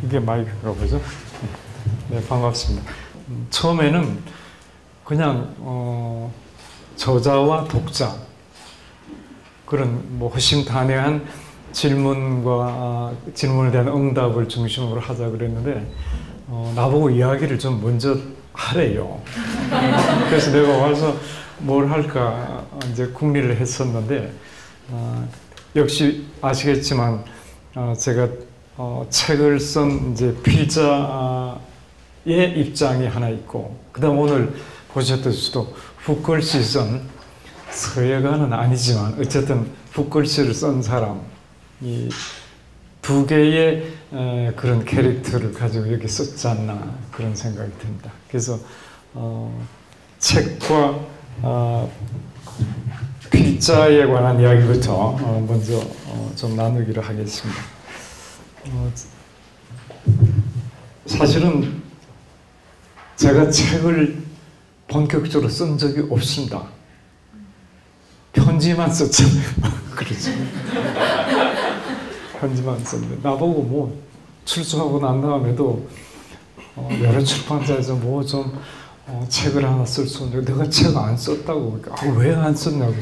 이게 마이크인가 보죠? 네, 반갑습니다. 처음에는 그냥 저자와 독자 그런 뭐 허심탄회한 질문과 질문에 대한 응답을 중심으로 하자 그랬는데 나보고 이야기를 좀 먼저 하래요. 그래서 내가 와서 뭘 할까 이제 궁리를 했었는데 역시 아시겠지만 제가 책을 쓴 이제 필자의 입장이 하나 있고, 그다음 오늘 보셨듯이도 붓글씨 쓴 서예가는 아니지만 어쨌든 붓글씨를 쓴 사람, 이 두 개의 그런 캐릭터를 가지고 여기 썼지 않나 그런 생각이 듭니다. 그래서 책과 필자에 관한 이야기부터 먼저 좀 나누기로 하겠습니다. 사실은 제가 책을 본격적으로 쓴 적이 없습니다. 편지만 썼잖아요. 그렇죠. 편지만 썼는데 나보고 뭐 출소하고 난 다음에도 여러 출판사에서 뭐 좀 책을 하나 쓸 수 있는데 내가 책 안 썼다고. 그러니까 왜 안 썼냐고.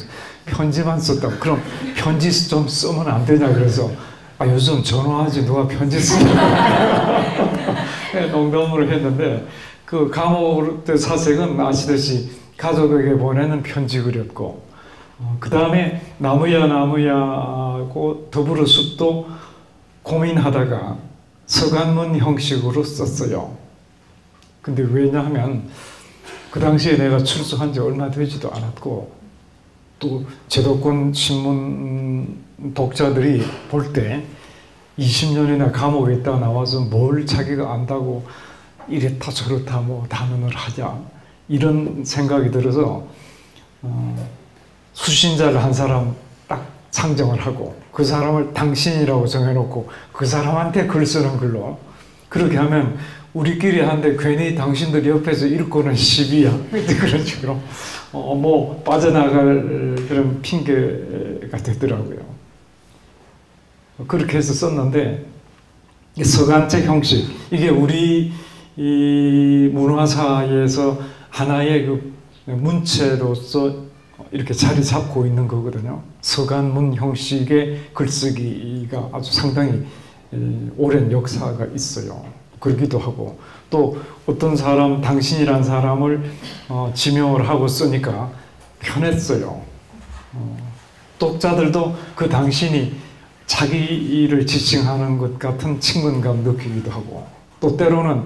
편지만 썼다고. 그럼 편지 좀 쓰면 안 되냐. 그래서 요즘 전화하지 누가 편지 쓰냐고 농담으로 했는데, 그 감옥 때 사색은 아시듯이 가족에게 보내는 편지 그렸고, 그 다음에 나무야하고 더불어 숲도 고민하다가 서간문 형식으로 썼어요. 근데 왜냐하면 그 당시에 내가 출소한 지 얼마 되지도 않았고, 또 제도권 신문 독자들이 볼 때 20년이나 감옥에 있다 나와서 뭘 자기가 안다고 이랬다 저렇다 뭐 단언을 하냐, 이런 생각이 들어서 수신자를 한 사람 딱 상정을 하고 그 사람을 당신이라고 정해놓고 그 사람한테 글 쓰는 걸로, 그렇게 하면 우리끼리 하는데 괜히 당신들 옆에서 읽고는 시비야 그런 식으로 뭐 빠져나갈 그런 핑계가 되더라고요. 그렇게 해서 썼는데, 서간책 형식, 이게 우리 이 문화사에서 하나의 그 문체로서 이렇게 자리 잡고 있는 거거든요. 서간문 형식의 글쓰기가 아주 상당히 오랜 역사가 있어요. 그러기도 하고, 또 어떤 사람, 당신이란 사람을 지명을 하고 쓰니까 편했어요. 독자들도 그 당신이 자기를 지칭하는 것 같은 친근감 느끼기도 하고, 또 때로는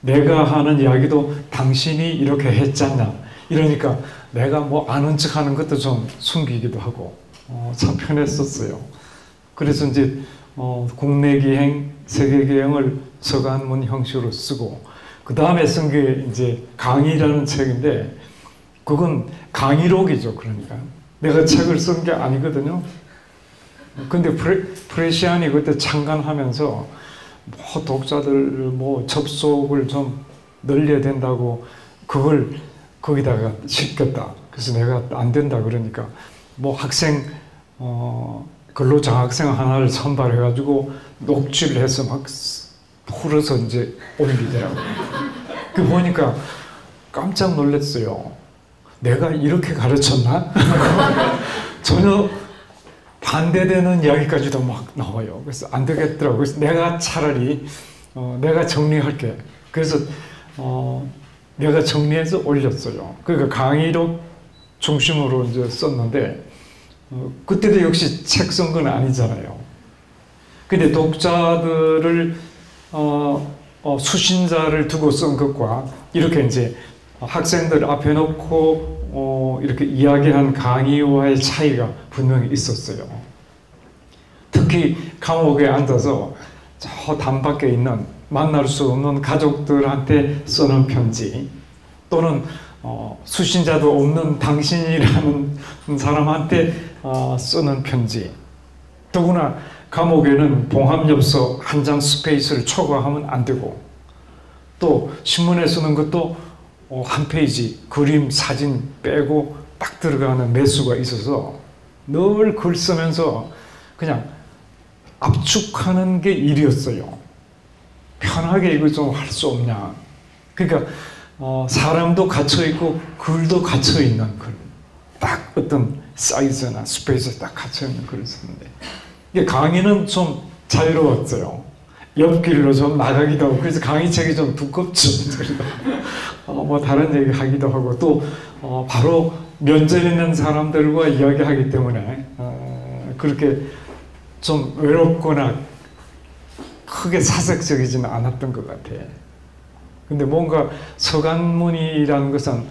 내가 하는 이야기도 당신이 이렇게 했잖아 이러니까 내가 뭐 아는 척 하는 것도 좀 숨기기도 하고 참 편했었어요. 그래서 이제 국내 기행, 세계 기행을 서간문 형식으로 쓰고, 그 다음에 쓴 게 이제 강의라는 책인데, 그건 강의록이죠. 그러니까 내가 책을 쓴 게 아니거든요. 근데 프레시안이 그때 창간하면서 뭐 독자들 뭐 접속을 좀 늘려야 된다고 그걸 거기다가 시켰다. 그래서 내가 안 된다 그러니까 뭐 학생 근로장학생 하나를 선발해가지고 녹취를 해서 막 풀어서 이제 옮기더라고요. 그 보니까 깜짝 놀랐어요. 내가 이렇게 가르쳤나? 전혀 반대되는 이야기까지도 막 나와요. 그래서 안 되겠더라고요. 그래서 내가 차라리 내가 정리할게. 그래서 내가 정리해서 올렸어요. 그러니까 강의록 중심으로 이제 썼는데, 그때도 역시 책 쓴 건 아니잖아요. 근데 독자들을 수신자를 두고 쓴 것과 이렇게 이제 학생들 앞에 놓고 이렇게 이야기한 강의와의 차이가 분명히 있었어요. 특히 감옥에 앉아서 저 담밖에 있는 만날 수 없는 가족들한테 쓰는 편지, 또는 수신자도 없는 당신이라는 사람한테 쓰는 편지, 더구나 감옥에는 봉합엽서 한 장 스페이스를 초과하면 안 되고, 또 신문에 쓰는 것도 한 페이지 그림, 사진 빼고 딱 들어가는 매수가 있어서 늘 글 쓰면서 그냥 압축하는 게 일이었어요. 편하게 이거 좀 할 수 없냐. 그러니까 사람도 갇혀있고 글도 갇혀있는 글. 딱 어떤 사이즈나 스페이스에 딱 갇혀있는 글을 쓰는데 이게 강의는 좀 자유로웠어요. 옆길로 좀 나가기도 하고 그래서 강의책이 좀 두껍죠. 뭐 다른 얘기 하기도 하고 또 바로 면접 있는 사람들과 이야기하기 때문에 그렇게 좀 외롭거나 크게 사색적이지는 않았던 것 같아요. 근데 뭔가 서강문이라는 것은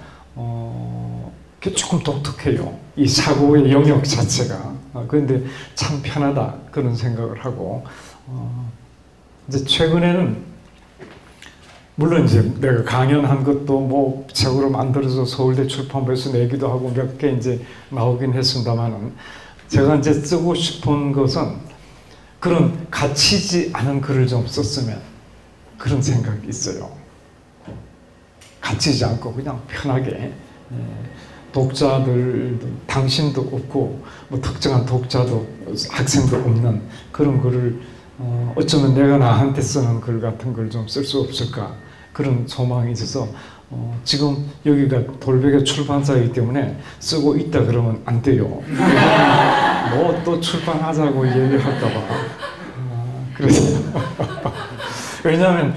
조금 독특해요. 이 사고의 영역 자체가. 그런데 참 편하다 그런 생각을 하고 이제 최근에는 물론 이제 내가 강연한 것도 뭐 책으로 만들어서 서울대 출판부에서 내기도 하고 몇 개 이제 나오긴 했습니다만은 제가 이제 쓰고 싶은 것은 그런 갇히지 않은 글을 좀 썼으면 그런 생각이 있어요. 갇히지 않고 그냥 편하게 독자들 당신도 없고 뭐 특정한 독자도 학생도 없는 그런 글을 어쩌면 내가 나한테 쓰는 글 같은 걸 좀 쓸 수 없을까 그런 소망이 있어서 지금 여기가 돌베개 출판사이기 때문에 쓰고 있다 그러면 안 돼요. 뭐 또 출판하자고 얘기할까봐. 그래서 왜냐하면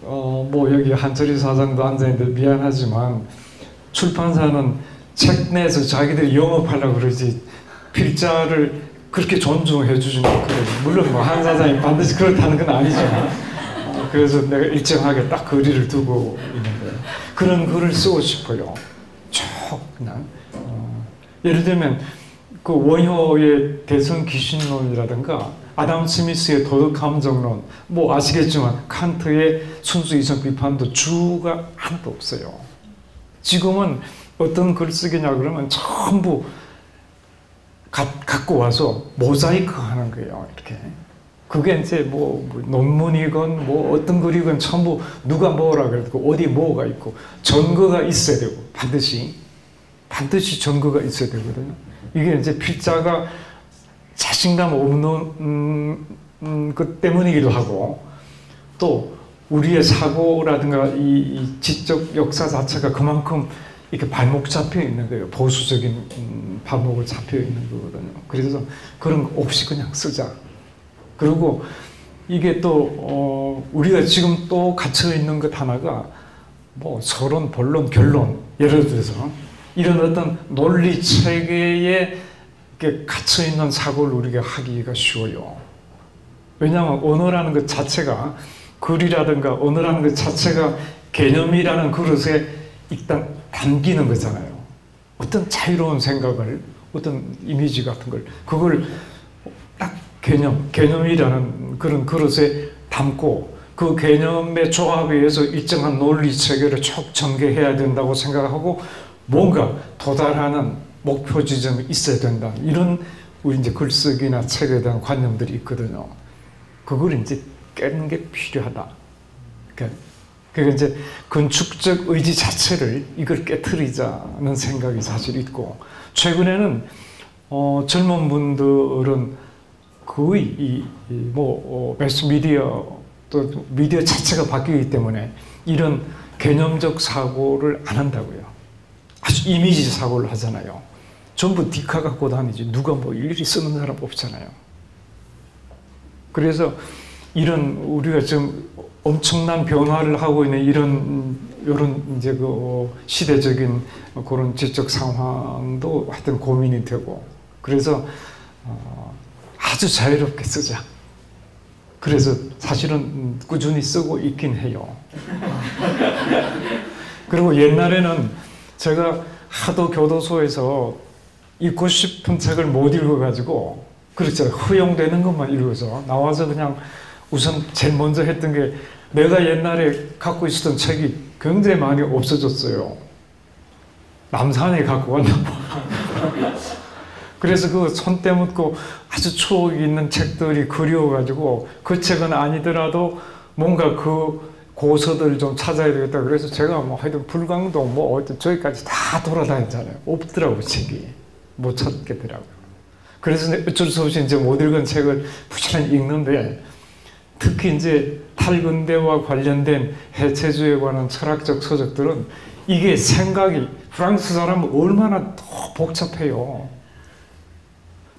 뭐 여기 한철희 사장도 앉아있는데 미안하지만 출판사는 책 내서 자기들이 영업하려고 그러지 필자를 그렇게 존중해 주지는 그래요. 물론 뭐 한 사장이 반드시 그렇다는 건 아니지만 그래서 내가 일정하게 딱 거리를 두고 있는 거예요. 그런 글을 쓰고 싶어요. 쭉 그냥 예를 들면 그 원효의 대선 귀신론이라든가 아담 스미스의 도덕함정론 뭐 아시겠지만 칸트의 순수 이성 비판도 주가 하나도 없어요. 지금은 어떤 글쓰기냐 그러면 전부 갖고 와서 모자이크 하는 거예요. 이렇게. 그게 이제 뭐 논문이건 뭐 어떤 글이건 전부 누가 뭐라 그랬고 어디 뭐가 있고 전거가 있어야 되고 반드시 전거가 있어야 되거든요. 이게 이제 필자가 자신감 없는 것 때문이기도 하고 또 우리의 사고라든가 이 지적 역사 자체가 그만큼 이렇게 발목 잡혀 있는 거예요. 보수적인 발목을 잡혀 있는 거거든요. 그래서 그런 거 없이 그냥 쓰자. 그리고 이게 또 우리가 지금 또 갇혀 있는 것 하나가 뭐 서론, 본론, 결론 예를 들어서 이런 어떤 논리 체계에 갇혀 있는 사고를 우리가 하기가 쉬워요. 왜냐하면 언어라는 것 자체가 글이라든가 언어라는 것 자체가 개념이라는 그릇에 일단 담기는 거잖아요. 어떤 자유로운 생각을 어떤 이미지 같은 걸 그걸 딱 개념이라는 그런 그릇에 담고 그 개념의 조합에 의해서 일정한 논리 체계를 쭉 전개해야 된다고 생각하고 뭔가 도달하는 목표 지점이 있어야 된다. 이런 우리 이제 글쓰기나 책에 대한 관념들이 있거든요. 그걸 이제 깨는 게 필요하다. 그러니까 이제 건축적 의지 자체를 이걸 깨트리자는 생각이 사실 있고 최근에는 젊은 분들은 거의 매스미디어 또 미디어 자체가 바뀌기 때문에 이런 개념적 사고를 안 한다고요. 아주 이미지 사고를 하잖아요. 전부 디카 갖고 다니지 누가 뭐 일일이 쓰는 사람 없잖아요. 그래서 이런 우리가 지금 엄청난 변화를 하고 있는 이런 이제 그 시대적인 그런 지적 상황도 하여튼 고민이 되고 그래서 아주 자유롭게 쓰자. 그래서 사실은 꾸준히 쓰고 있긴 해요. 그리고 옛날에는 제가 하도 교도소에서 읽고 싶은 책을 못 읽어가지고 그렇잖아요. 허용되는 것만 읽어서 나와서 그냥 우선 제일 먼저 했던 게 내가 옛날에 갖고 있었던 책이 굉장히 많이 없어졌어요. 남산에 갖고 왔나 봐. 그래서 그 손때 묻고 아주 추억이 있는 책들이 그리워가지고 그 책은 아니더라도 뭔가 그 고서들을 좀 찾아야 되겠다. 그래서 제가 뭐 하여튼 불광동 뭐 어떤 저기까지 다 돌아다녔잖아요. 없더라고 책이. 못 찾겠더라고요. 그래서 어쩔 수 없이 이제 못 읽은 책을 부지런히 읽는데 특히 이제 탈근대와 관련된 해체주에 관한 철학적 서적들은 이게 생각이 프랑스 사람은 얼마나 더 복잡해요.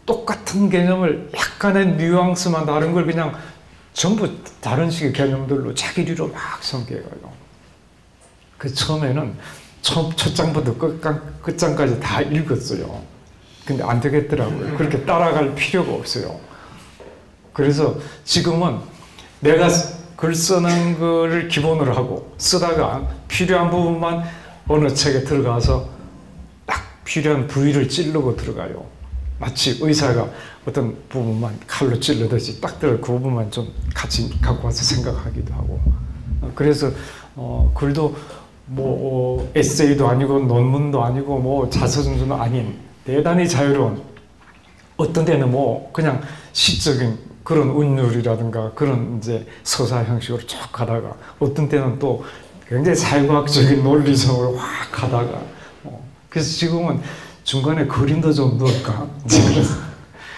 똑같은 개념을 약간의 뉘앙스만 다른 걸 그냥 전부 다른 식의 개념들로 자기리로 막 성격해가요. 그 처음에는 첫 장부터 끝장까지 다 읽었어요. 근데 안 되겠더라고요. 그렇게 따라갈 필요가 없어요. 그래서 지금은 내가 글 쓰는 거를 기본으로 하고 쓰다가 필요한 부분만 어느 책에 들어가서 딱 필요한 부위를 찌르고 들어가요. 마치 의사가 어떤 부분만 칼로 찔러듯이 딱 들어 그 부분만 좀 같이 갖고 와서 생각하기도 하고. 그래서 글도 뭐 에세이도 아니고 논문도 아니고 뭐 자서전도 아닌 대단히 자유로운, 어떤 때는 뭐 그냥 시적인 그런 운율이라든가 그런 이제 서사 형식으로 쭉 가다가 어떤 때는 또 굉장히 사회과학적인 논리성으로 확 가다가 그래서 지금은 중간에 그림도 좀 넣을까.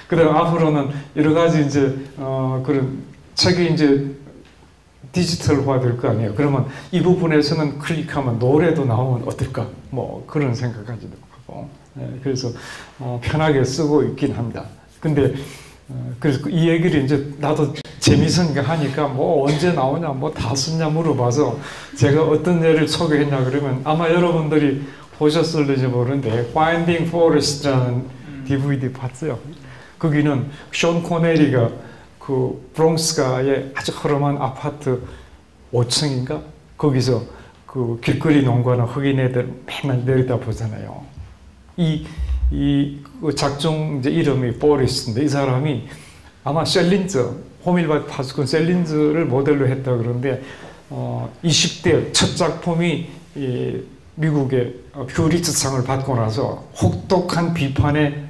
그다음 앞으로는 여러 가지 이제 그런 책이 이제 디지털화 될 거 아니에요. 그러면 이 부분에서는 클릭하면 노래도 나오면 어떨까? 뭐 그런 생각까지도 하고. 그래서 편하게 쓰고 있긴 합니다. 근데 그래서 이 얘기를 이제 나도 재미있으니까 하니까 뭐 언제 나오냐, 뭐 다 썼냐 물어봐서 제가 어떤 예를 소개했냐 그러면 아마 여러분들이 보셨을지 모르는데 Finding Forest라는 DVD 봤어요. 거기는 션 코네리가 그 브롱스가의 아주 허름한 아파트 5층인가? 거기서 그 길거리 농구하는 흑인 애들 맨날 내리다 보잖아요. 그 작중 이제 이름이 포레스트인데 이 사람이 아마 셀린저, 호밀밭 파수꾼 셀린저를 모델로 했다 그러는데 20대 첫 작품이 미국의 퓨리츠상을 받고 나서 혹독한 비판에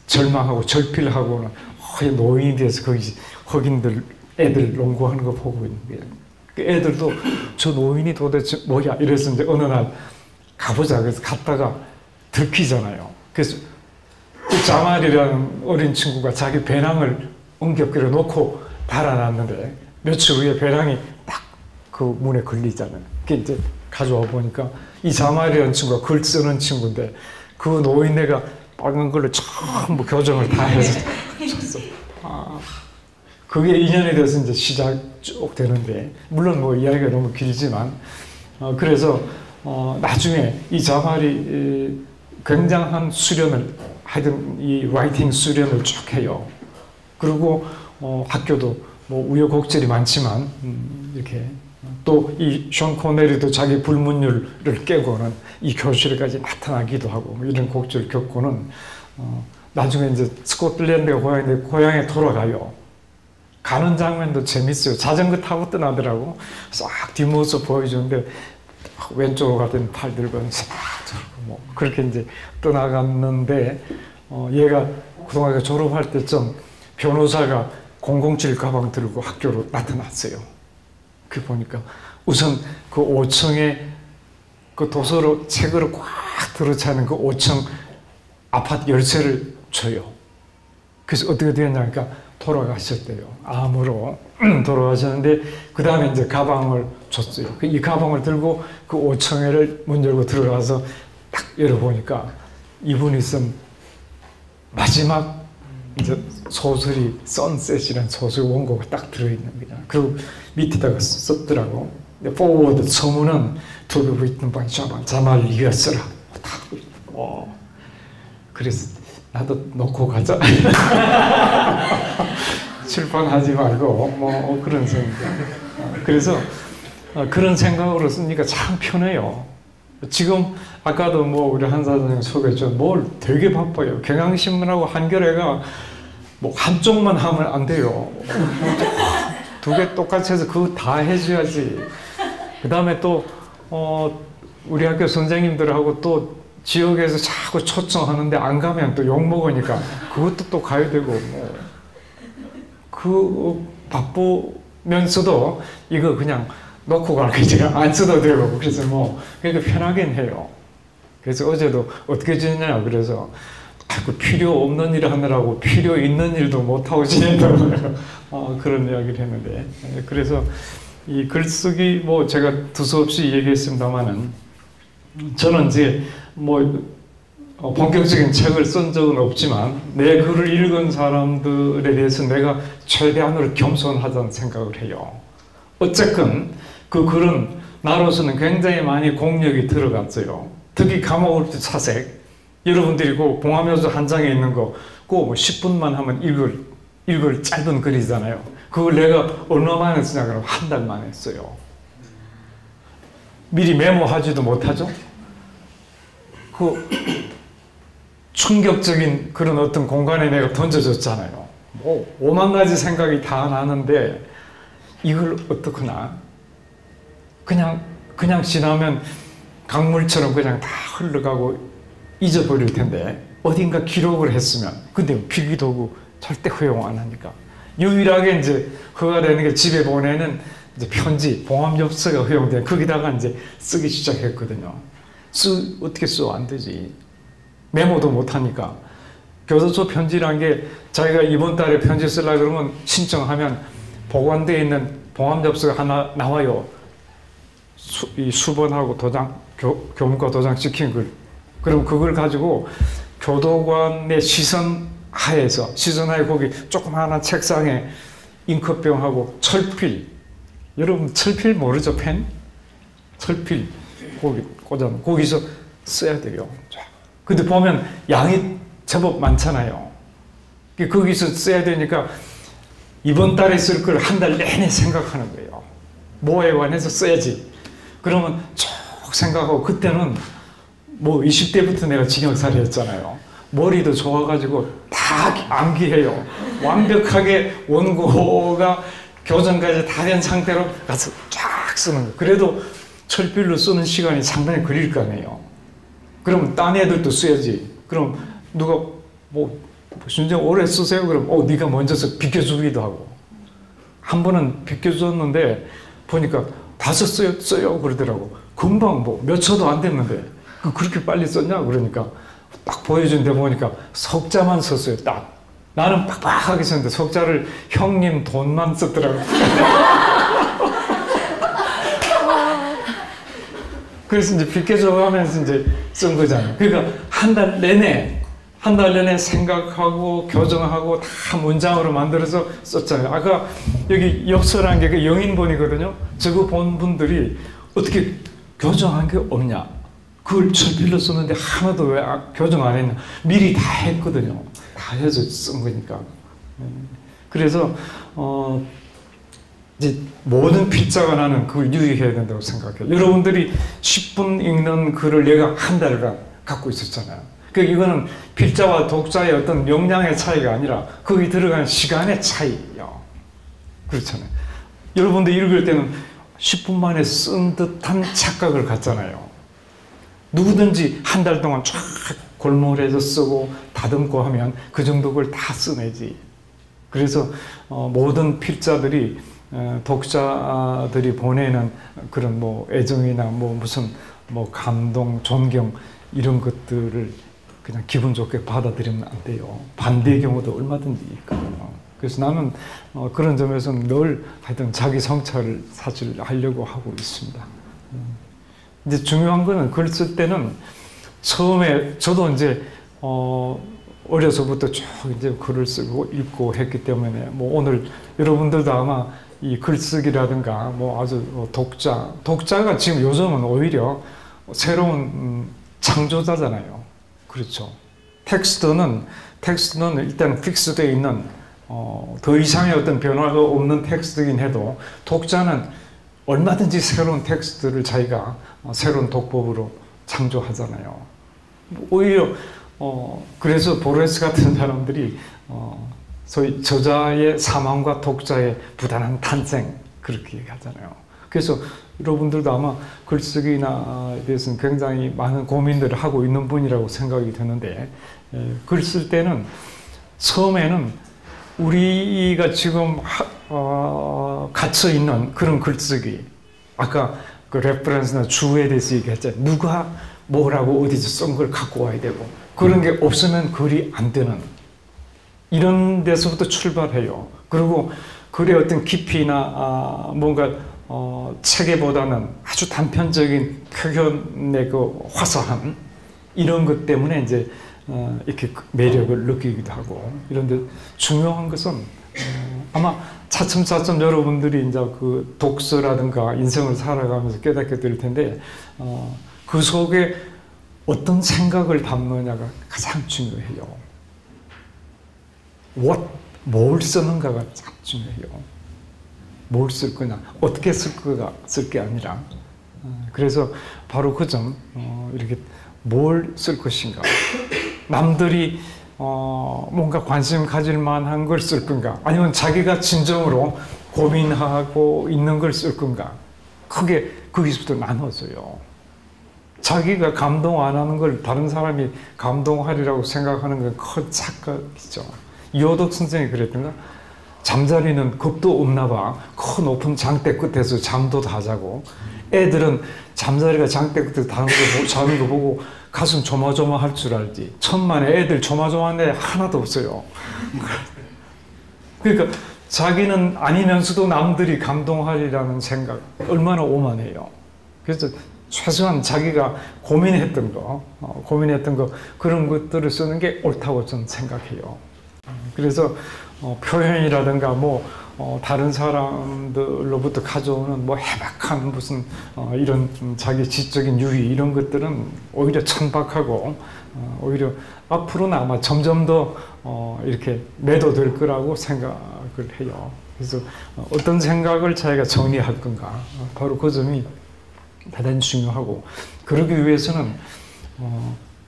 절망하고 절필하고는 노인이 돼서 거기 흑인들 애들 농구하는 거 보고 있는 거예요. 그 애들도 저 노인이 도대체 뭐야 이래서 이제 어느 날 가보자 그래서 갔다가 들키잖아요. 그래서 그 자말이라는 어린 친구가 자기 배낭을 엉겹결에 놓고 달아놨는데 며칠 후에 배낭이 딱 그 문에 걸리잖아요. 그게 이제 가져와 보니까 이 자말이라는 친구가 글 쓰는 친구인데 그 노인네가 빨간 걸로 전부 교정을 다 해서 줬어. 그게 인연이 돼서 이제 시작 쭉 되는데 물론 뭐 이야기가 너무 길지만 그래서 나중에 이 자말이 굉장한 수련을 하여튼 이 라이팅 수련을 쭉 해요. 그리고 학교도 뭐 우여곡절이 많지만 이렇게 또 이 션 코네리도 자기 불문율을 깨고는 이 교실까지 나타나기도 하고 뭐 이런 곡절을 겪고는 나중에 이제 스코틀랜드가 고향인데 고향에 돌아가요. 가는 장면도 재밌어요. 자전거 타고 떠나더라고. 싹 뒷모습 보여주는데 왼쪽으로 가더니 팔 들고 뭐 그렇게 이제 떠나갔는데 얘가 고등학교 졸업할 때쯤 변호사가 007 가방 들고 학교로 나타났어요. 그 보니까 우선 그 5층에 그 도서로 책으로 꽉 들어차는 그 5층 아파트 열쇠를 줘요. 그래서 어떻게 되었냐니까 돌아가셨대요. 암으로 돌아가셨는데 그 다음에 이제 가방을 줬어요. 이 가방을 들고 그 5층에를 문 열고 들어가서 딱 열어보니까 이분이 쓴 마지막 이제 소설이 선셋이라는 소설 원고가 딱 들어있는 거야. 그리고 밑에다가 썼더라고. Forward 서문은 to be written by 자말 리어스라. 그래서 나도 놓고 가자. 출판하지 말고 뭐 그런 생각. 그래서 그런 생각으로 쓰니까 참 편해요. 지금 아까도 뭐 우리 한 사장님 소개했죠. 뭘 되게 바빠요. 경향신문하고 한겨레가 뭐 한쪽만 하면 안 돼요. 두 개 똑같이 해서 그거 다 해줘야지. 그 다음에 또 우리 학교 선생님들하고 또 지역에서 자꾸 초청하는데 안 가면 또 욕먹으니까 그것도 또 가야 되고 뭐. 그 바쁘면서도 이거 그냥 놓고 가는 게 제가 안 써도 되고 그래서 뭐 그러니까 편하긴 해요. 그래서 어제도 어떻게 지냈냐 그래서 자꾸 필요 없는 일을 하느라고 필요 있는 일도 못하고 지낸다고요. 그런 이야기를 했는데, 그래서 이 글쓰기 뭐 제가 두서없이 얘기했습니다만은, 저는 이제 뭐 본격적인 책을 쓴 적은 없지만 내 글을 읽은 사람들에 대해서 내가 최대한으로 겸손하다는 생각을 해요. 어쨌건 그 글은 나로서는 굉장히 많이 공력이 들어갔어요. 특히 감옥을도 사색, 여러분들이 그 봉화묘수 한 장에 있는 거 그거 뭐 10분만 하면 읽을 짧은 글이잖아요. 그걸 내가 얼마 만에 쓰냐 그러면 한 달 만에 써요. 미리 메모하지도 못하죠. 그 충격적인 그런 어떤 공간에 내가 던져줬잖아요. 뭐 5만 가지 생각이 다 나는데 이걸 어떡하나, 그냥 지나면 강물처럼 그냥 다 흘러가고 잊어버릴 텐데 어딘가 기록을 했으면, 근데 필기도구 절대 허용 안 하니까 유일하게 이제 허가되는 게 집에 보내는 이제 편지, 봉합엽서가 허용돼. 거기다가 이제 쓰기 시작했거든요. 어떻게 써? 안 되지. 메모도 못 하니까. 교도소 편지란 게 자기가 이번 달에 편지 쓰려고 그러면 신청하면 보관되어 있는 봉합엽서가 하나 나와요. 이 수본하고 도장, 교문과 도장 찍힌 글. 그럼 그걸 가지고 교도관의 시선 하에 거기 조그마한 책상에 잉크병하고 철필, 여러분 철필 모르죠? 펜? 철필 거기 꽂아놓고 거기서 써야 돼요. 근데 보면 양이 제법 많잖아요. 거기서 써야 되니까 이번 달에 쓸 걸 한 달 내내 생각하는 거예요. 뭐에 관해서 써야지. 그러면 쭉 생각하고, 그때는 뭐 20대부터 내가 징역살이 했잖아요. 머리도 좋아가지고 다 암기해요. 완벽하게 원고가 교정까지 다 된 상태로 가서 쫙 쓰는 거. 그래도 철필로 쓰는 시간이 상당히 걸릴 거 아니에요. 그럼 딴 애들도 써야지. 그럼 누가 뭐 진짜 오래 쓰세요? 그럼 네가 먼저 써 비켜주기도 하고. 한 번은 비켜줬는데 보니까 다 써요 그러더라고. 금방 뭐 몇 초도 안 됐는데 그렇게 빨리 썼냐? 그러니까 딱 보여준 데 보니까 석자만 썼어요. 딱. 나는 빡빡하게 썼는데 석자를 형님 돈만 썼더라고요. 그래서 이제 비켜줘가면서 이제 쓴 거잖아요. 그러니까 한 달 내내 생각하고 교정하고 다 문장으로 만들어서 썼잖아요. 아까 여기 엽서란 게 그 영인본이거든요. 저거 본 분들이 어떻게 교정한 게 없냐? 그걸 철필로 썼는데 하나도 왜 교정 안 했냐? 미리 다 했거든요. 다 해서 쓴 거니까. 그래서 이제 모든 필자가 나는 그걸 유의해야 된다고 생각해요. 여러분들이 10분 읽는 글을 내가 한 달간 갖고 있었잖아요. 그러니까 이거는 필자와 독자의 어떤 역량의 차이가 아니라 거기 들어간 시간의 차이예요. 그렇잖아요. 여러분들 읽을 때는 10분 만에 쓴 듯한 착각을 갖잖아요. 누구든지 한 달 동안 쫙 골몰해서 쓰고 다듬고 하면 그 정도 걸 다 써내지. 그래서 모든 필자들이 독자들이 보내는 그런 뭐 애정이나 뭐 무슨 뭐 감동, 존경 이런 것들을 그냥 기분 좋게 받아들이면 안 돼요. 반대의 경우도 얼마든지 있거든요. 그래서 나는 그런 점에서는 늘 하여튼 자기 성찰을 사실 하려고 하고 있습니다. 이제 중요한 거는 글 쓸 때는 처음에 저도 이제 어려서부터 쭉 이제 글을 쓰고 읽고 했기 때문에 뭐 오늘 여러분들도 아마 이 글쓰기라든가 뭐 아주 독자가 지금 요즘은 오히려 새로운 창조자잖아요. 그렇죠. 텍스트는 일단 픽스되어 있는 더 이상의 어떤 변화가 없는 텍스트이긴 해도 독자는 얼마든지 새로운 텍스트를 자기가 새로운 독법으로 창조하잖아요. 오히려 그래서 보레스 같은 사람들이 소위 저자의 사망과 독자의 부단한 탄생 그렇게 얘기하잖아요. 그래서 여러분들도 아마 글쓰기에 대해서는 굉장히 많은 고민들을 하고 있는 분이라고 생각이 드는데, 글 쓸 때는 처음에는 우리가 지금 갇혀 있는 그런 글쓰기, 아까 그 레퍼런스나 주에 대해서 얘기했잖아요. 누가 뭐라고 어디서 쓴 걸 갖고 와야 되고 그런 게 없으면 글이 안 되는 이런 데서부터 출발해요. 그리고 글의 어떤 깊이나 뭔가 체계보다는 아주 단편적인 표현의 그 화사함 이런 것 때문에 이제 이렇게 매력을 느끼기도 하고 이런데 중요한 것은 아마 차츰차츰 여러분들이 이제 그 독서라든가 인생을 살아가면서 깨닫게 될 텐데 그 속에 어떤 생각을 담느냐가 가장 중요해요. 뭘 쓰는가가 참 중요해요. 뭘 쓸 거냐, 어떻게 쓸 게 아니라. 그래서 바로 그 점, 이렇게 뭘 쓸 것인가. 남들이 뭔가 관심 가질 만한 걸 쓸 건가, 아니면 자기가 진정으로 고민하고 있는 걸 쓸 건가. 크게 거기서부터 나눠져요. 자기가 감동 안 하는 걸 다른 사람이 감동하리라고 생각하는 건 큰 착각이죠. 이호덕 선생이 그랬던가? 잠자리는 겁도 없나 봐. 큰 높은 장대 끝에서 잠도 다 자고 애들은 잠자리가 장대 끝에서 자는 거 보고 가슴 조마조마할 줄 알지. 천만에 애들 조마조마한 애 하나도 없어요. 그러니까 자기는 아니면서도 남들이 감동하리라는 생각 얼마나 오만해요. 그래서 최소한 자기가 고민했던 거 그런 것들을 쓰는 게 옳다고 저는 생각해요. 그래서 표현이라든가 다른 사람들로부터 가져오는 해박한 무슨 이런 자기 지적인 유희 이런 것들은 오히려 천박하고 오히려 앞으로는 아마 점점 더 이렇게 매도될 거라고 생각을 해요. 그래서 어떤 생각을 자기가 정리할 건가 바로 그 점이 대단히 중요하고 그러기 위해서는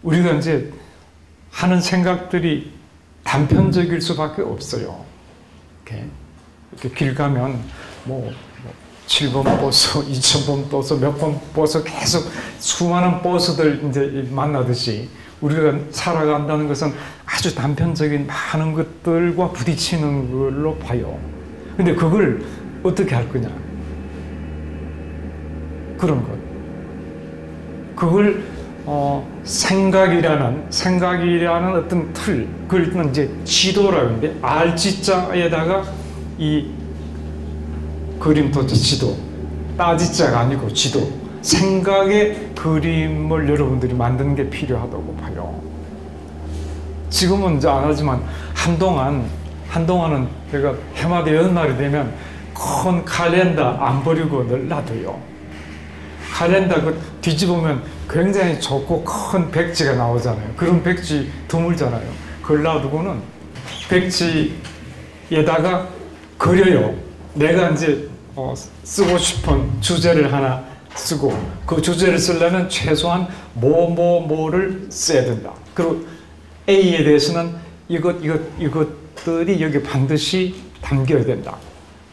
우리가 이제 하는 생각들이 단편적일 수밖에 없어요. 이렇게 길 가면 7번 버스, 2000번 버스, 몇 번 버스 계속 수많은 버스들 이제 만나듯이 우리가 살아간다는 것은 아주 단편적인 많은 것들과 부딪히는 걸로 봐요. 근데 그걸 어떻게 할 거냐? 그런 것. 그걸 생각이라는 어떤 틀, 그걸 이제 지도라고 하는데 R지자에다가 이 그림도자 지도, 따지자가 아니고 지도, 생각의 그림을 여러분들이 만드는 게 필요하다고 봐요. 지금은 이제 안 하지만 한동안은 제가 해마다 연말이 되면 큰 칼렌더 안 버리고 늘 놔둬요. 칼렌더 뒤집으면 굉장히 좁고 큰 백지가 나오잖아요. 그런 백지 드물잖아요. 그걸 놔두고는 백지에다가 그려요. 내가 이제 쓰고 싶은 주제를 하나 쓰고 그 주제를 쓰려면 최소한 뭐를 써야 된다. 그리고 A에 대해서는 이것들이 여기 반드시 담겨야 된다.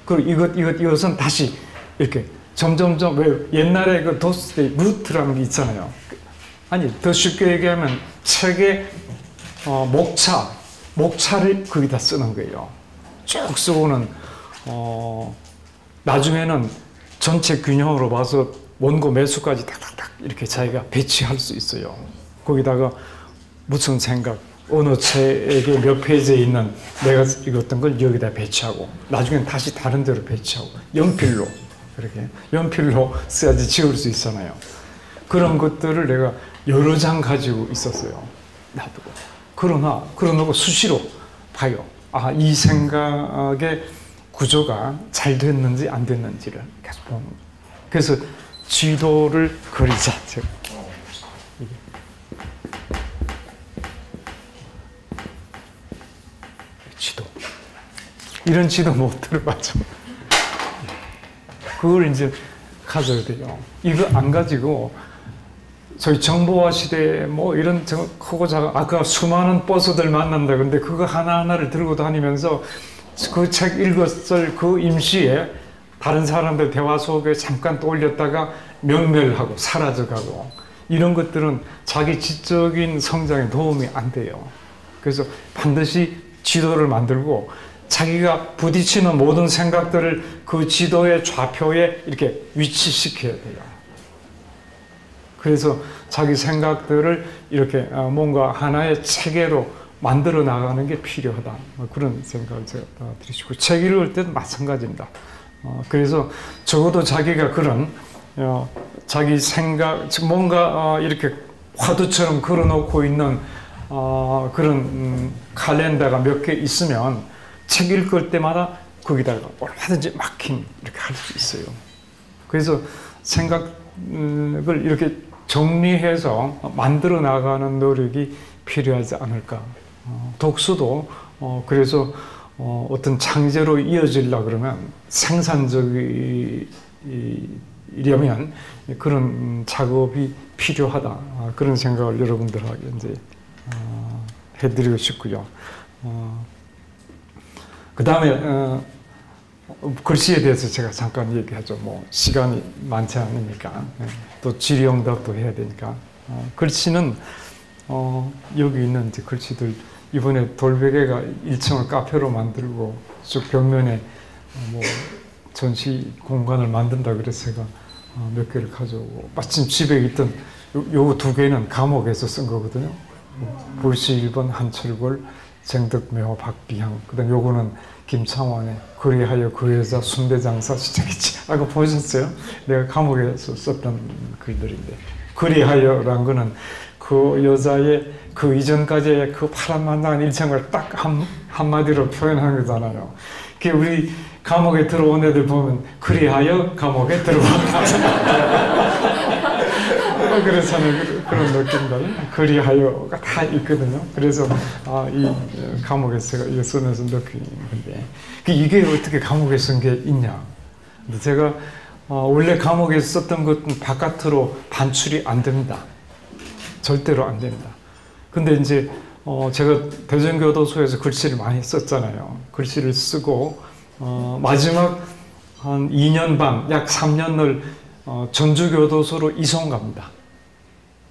그리고 이것은 다시 이렇게 점점점 왜 옛날에 그 도스토옙스키 루트라는 게 있잖아요. 아니 더 쉽게 얘기하면 책의 목차를 거기다 쓰는 거예요. 쭉 쓰고는 나중에는 전체 균형으로 봐서 원고 매수까지 탁탁탁 이렇게 자기가 배치할 수 있어요. 거기다가 무슨 생각, 어느 책의 몇 페이지에 있는 내가 읽었던 걸 여기다 배치하고 나중엔 다시 다른 데로 배치하고 연필로 그렇게 연필로 써야지 지울 수 있잖아요. 그런 것들을 내가 여러 장 가지고 있었어요. 놔두고. 그러고 수시로 봐요. 이 생각의 구조가 잘 됐는지 안 됐는지를 계속 보는 거예요. 그래서 지도를 그리자. 제가. 지도. 이런 지도 못 들어봤죠. 그걸 이제 가져야 돼요. 이거 안 가지고 저희 정보화 시대에 이런 크고 작은 아까 수많은 버스들 만난다. 근데 그거 하나하나를 들고 다니면서 그 책 읽었을 그 임시에 다른 사람들 대화 속에 잠깐 떠올렸다가 명멸하고 사라져가고 이런 것들은 자기 지적인 성장에 도움이 안 돼요. 그래서 반드시 지도를 만들고 자기가 부딪히는 모든 생각들을 그 지도의 좌표에 이렇게 위치시켜야 돼요. 그래서 자기 생각들을 이렇게 뭔가 하나의 체계로 만들어 나가는 게 필요하다. 그런 생각을 제가 드리시고, 책 읽을 때도 마찬가지입니다. 그래서 적어도 자기가 그런 자기 생각, 즉 뭔가 이렇게 화두처럼 걸어놓고 있는 그런 칼렌더가 몇 개 있으면 책 읽을 때마다 거기다가 얼마든지 마킹 이렇게 할 수 있어요. 그래서 생각을 이렇게 정리해서 만들어 나가는 노력이 필요하지 않을까. 독서도 그래서 어떤 창제로 이어지려 그러면 생산적이려면 그런 작업이 필요하다. 그런 생각을 여러분들에게 이제 해드리고 싶고요. 그 다음에 글씨에 대해서 제가 잠깐 얘기하죠. 뭐 시간이 많지 않으니까 또 질의응답도 해야 되니까 글씨는 여기 있는 이제 글씨들 이번에 돌베개가 1층을 카페로 만들고 쭉 벽면에 뭐 전시 공간을 만든다 그래서 제가 몇 개를 가져오고 마침 집에 있던 요 두 개는 감옥에서 쓴 거거든요. 불시 1번 한철골 정덕묘 박비향 그다음 요거는 김창완의 그리하여 그 여자 순대장사 시작했지. 아까 보셨어요? 내가 감옥에서 썼던 글들인데 그리하여란 거는 그 여자의 그 이전까지의 그 파란만장한 일생을 딱 한마디로 표현한 거잖아요. 그게 우리 감옥에 들어온 애들 보면 그리하여 감옥에 들어왔다. 그렇잖아요. 그런 느낌들. 그리하여가 다 있거든요. 그래서 이 감옥에서 이거 쓰면서 느낀 건데 이게 어떻게 감옥에 쓴 게 있냐. 근데 제가 원래 감옥에서 썼던 것은 바깥으로 반출이 안 됩니다. 절대로 안 됩니다. 근데 이제 제가 대전교도소에서 글씨를 많이 썼잖아요. 글씨를 쓰고 마지막 한 2년 반, 약 3년을 전주교도소로 이송 갑니다.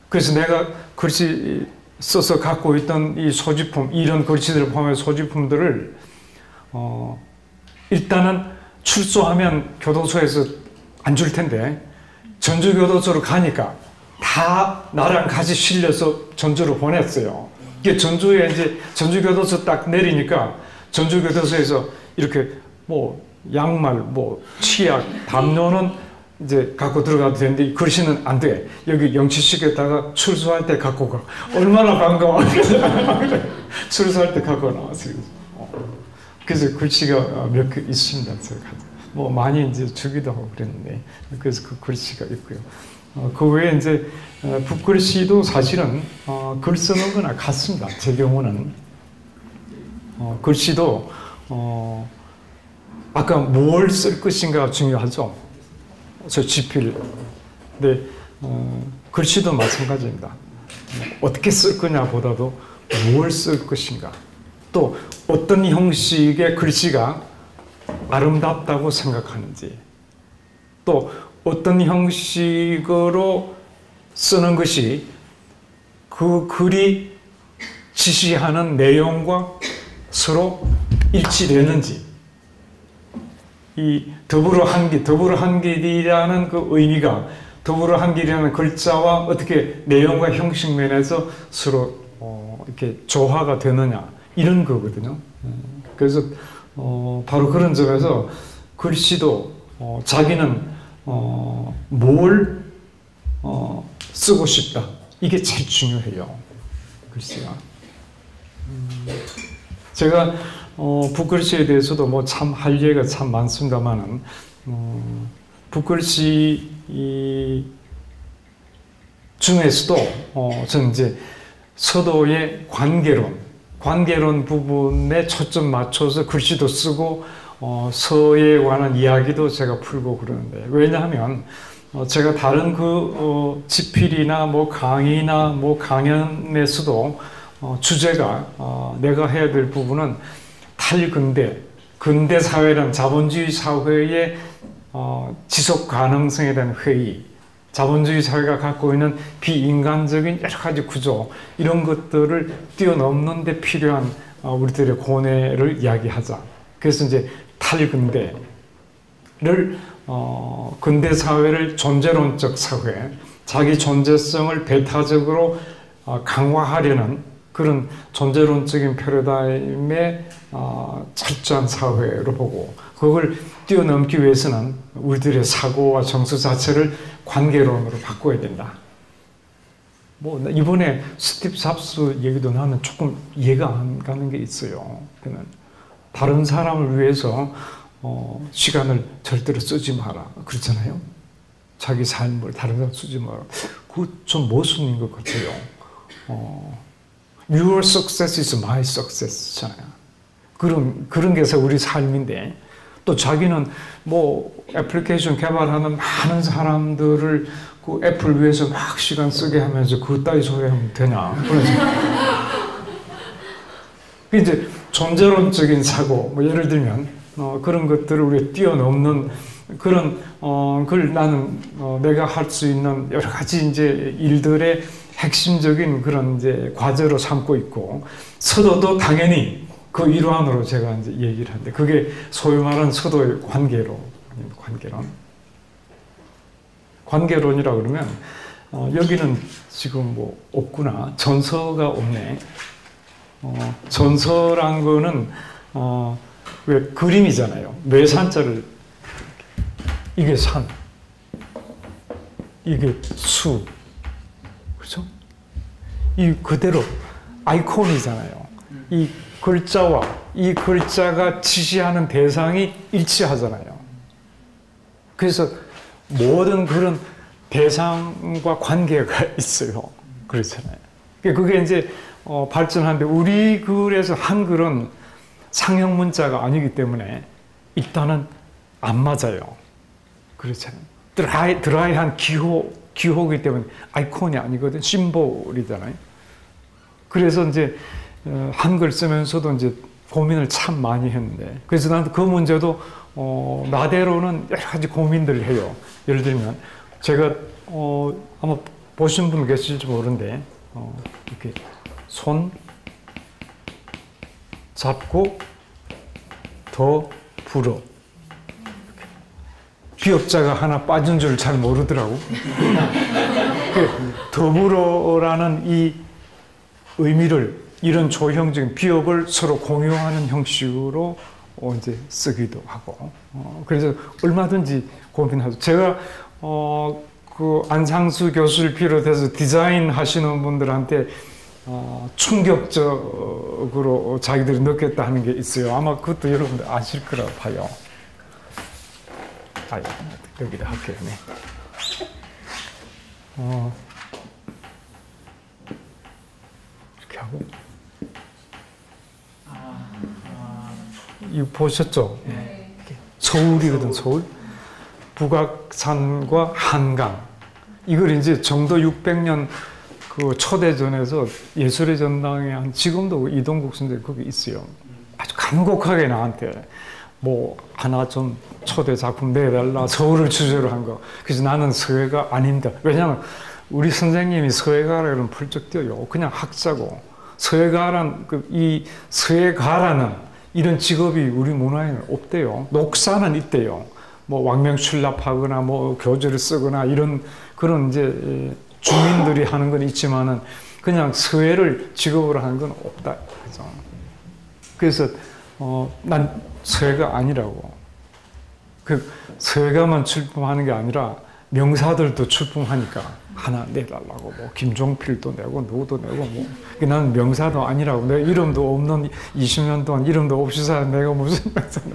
그래서 내가 글씨 써서 갖고 있던 이 소지품, 이런 글씨들을 포함한 소지품들을 일단은 출소하면 교도소에서 안 줄 텐데 전주교도소로 가니까 다 나랑 같이 실려서 전주로 보냈어요. 이게 전주에 이제 전주교도소 딱 내리니까 전주교도소에서 이렇게 뭐 양말, 뭐 치약, 담요는 이제 갖고 들어가도 되는데 글씨는 안 돼. 여기 영치식에다가 출소할 때 갖고 가. 얼마나 반가워. 출소할 때 갖고 나왔어요. 그래서 글씨가 몇 개 있습니다. 제가 뭐 많이 이제 주기도 하고 그랬는데 그래서 그 글씨가 있고요. 그 외에 이제 붓글씨도 사실은 글 쓰는 거나 같습니다. 제 경우는 글씨도 아까 뭘 쓸 것인가가 중요하죠. 저 지필. 근데 글씨도 마찬가지입니다. 어떻게 쓸 거냐보다도 뭘 쓸 것인가. 또 어떤 형식의 글씨가 아름답다고 생각하는지. 또 어떤 형식으로 쓰는 것이 그 글이 지시하는 내용과 서로 일치되는지. 이 더불어 한길이라는 그 의미가 더불어 한길이라는 글자와 어떻게 내용과 형식 면에서 서로 이렇게 조화가 되느냐 이런 거거든요. 그래서 바로 그런 점에서 글씨도 자기는 뭘 쓰고 싶다 이게 제일 중요해요. 글씨가. 제가 붓글씨에 대해서도 뭐 참 할 얘기가 참 많습니다만은 붓글씨 중에서도 저는 이제 서도의 관계론 부분에 초점 맞춰서 글씨도 쓰고 서에 관한 이야기도 제가 풀고 그러는데 왜냐하면 제가 다른 그 지필이나 뭐 강의나 뭐 강연에서도 주제가 내가 해야 될 부분은 근대 사회란 자본주의 사회의 지속 가능성에 대한 회의, 자본주의 사회가 갖고 있는 비인간적인 여러 가지 구조 이런 것들을 뛰어넘는 데 필요한 우리들의 고뇌를 이야기하자. 그래서 이제 탈근대를 근대 사회를 존재론적 사회, 자기 존재성을 배타적으로 강화하려는 그런 존재론적인 패러다임의 철저한 사회로 보고, 그걸 뛰어넘기 위해서는 우리들의 사고와 정서 자체를 관계론으로 바꿔야 된다. 뭐 이번에 스티브 잡스 얘기도 나는 조금 이해가 안 가는 게 있어요. 그는 다른 사람을 위해서 시간을 절대로 쓰지 마라 그렇잖아요. 자기 삶을 다른 사람 쓰지 마라. 그거 좀 모순인 것 같아요. Your success is my success잖아요. 그런 게 우리 삶인데, 또 자기는 뭐 애플리케이션 개발하는 많은 사람들을 그 애플 위해서 막 시간 쓰게 하면서 그 따위 소리 하면 되냐. 이제 존재론적인 사고, 뭐 예를 들면 그런 것들을 우리가 뛰어넘는 그런 걸 나는 내가 할 수 있는 여러 가지 이제 일들의 핵심적인 그런 이제 과제로 삼고 있고, 서도도 당연히 그 일환으로 제가 이제 얘기를 하는데, 그게 소위 말하는 서도의 관계론이라 그러면 여기는 지금 뭐 없구나. 전서가 없네. 전서란 거는 왜 그림이잖아요. 매산자를, 이게 산, 이게 수, 그렇죠? 이 그대로 아이콘이잖아요. 이 글자와 이 글자가 지시하는 대상이 일치하잖아요. 그래서 모든 그런 대상과 관계가 있어요. 그렇잖아요. 그게 이제 발전하는데, 우리 글에서 한글은 상형 문자가 아니기 때문에 일단은 안 맞아요. 그렇잖아요. 드라이한 기호이기 때문에 아이콘이 아니거든. 심볼이잖아요. 그래서 이제 한글 쓰면서도 이제 고민을 참 많이 했는데, 그래서 나는 그 문제도 나대로는 여러 가지 고민들을 해요. 예를 들면 제가 아마 보신 분 계실지 모르는데 이렇게 손 잡고 더 불어, 비읍자가 하나 빠진 줄 잘 모르더라고. 더불어라는 이 의미를, 이런 조형적인 비읍을 서로 공유하는 형식으로 이제 쓰기도 하고, 그래서 얼마든지 고민하죠. 제가 그 안상수 교수를 비롯해서 디자인 하시는 분들한테 충격적으로 자기들이 느꼈다 하는 게 있어요. 아마 그것도 여러분들 아실 거라 봐요. 여기다 할게요. 네. 이렇게 하고. 이거 보셨죠? 네. 서울이거든, 서울. 북악산과 한강. 이걸 이제 정도 600년 그 초대전에서 예술의 전당에 한, 지금도 이동국 선생님 거기 있어요. 아주 간곡하게 나한테 뭐 하나 좀 초대 작품 내달라, 서울을 주제로 한 거. 그래서 나는 서예가 아닙니다. 왜냐하면 우리 선생님이 서예가라 그러면 펄쩍 뛰어요. 그냥 학자고. 서예가란 이 서예가라는 이런 직업이 우리 문화에는 없대요. 녹사는 있대요. 뭐 왕명출납하거나 뭐 교재를 쓰거나 이런 그런 이제 주민들이 하는 건 있지만은 그냥 서예를 직업으로 하는 건 없다. 그죠? 그래서 난 서예가 아니라고. 그 서예가만 출품하는 게 아니라 명사들도 출품하니까 하나 내달라고, 뭐 김종필도 내고 누구도 내고, 뭐 나는 명사도 아니라고, 내 이름도 없는 20년 동안 이름도 없이 산 내가 무슨 명사도.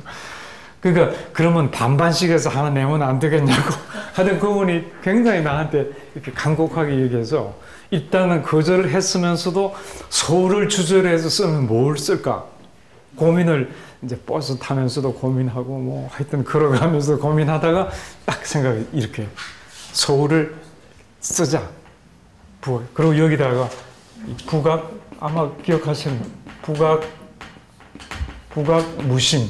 그러니까 그러면 반반씩 해서 하나 내면 안 되겠냐고 하여튼 그분이 굉장히 나한테 이렇게 간곡하게 얘기해서, 일단은 거절을 했으면서도 서울을 주제로 해서 쓰면 뭘 쓸까 고민을, 이제 버스 타면서도 고민하고 뭐 하여튼 걸어가면서 고민하다가 딱 생각이, 이렇게 서울을 쓰자. 그리고 여기다가 북악, 아마 기억하시는 북악 무심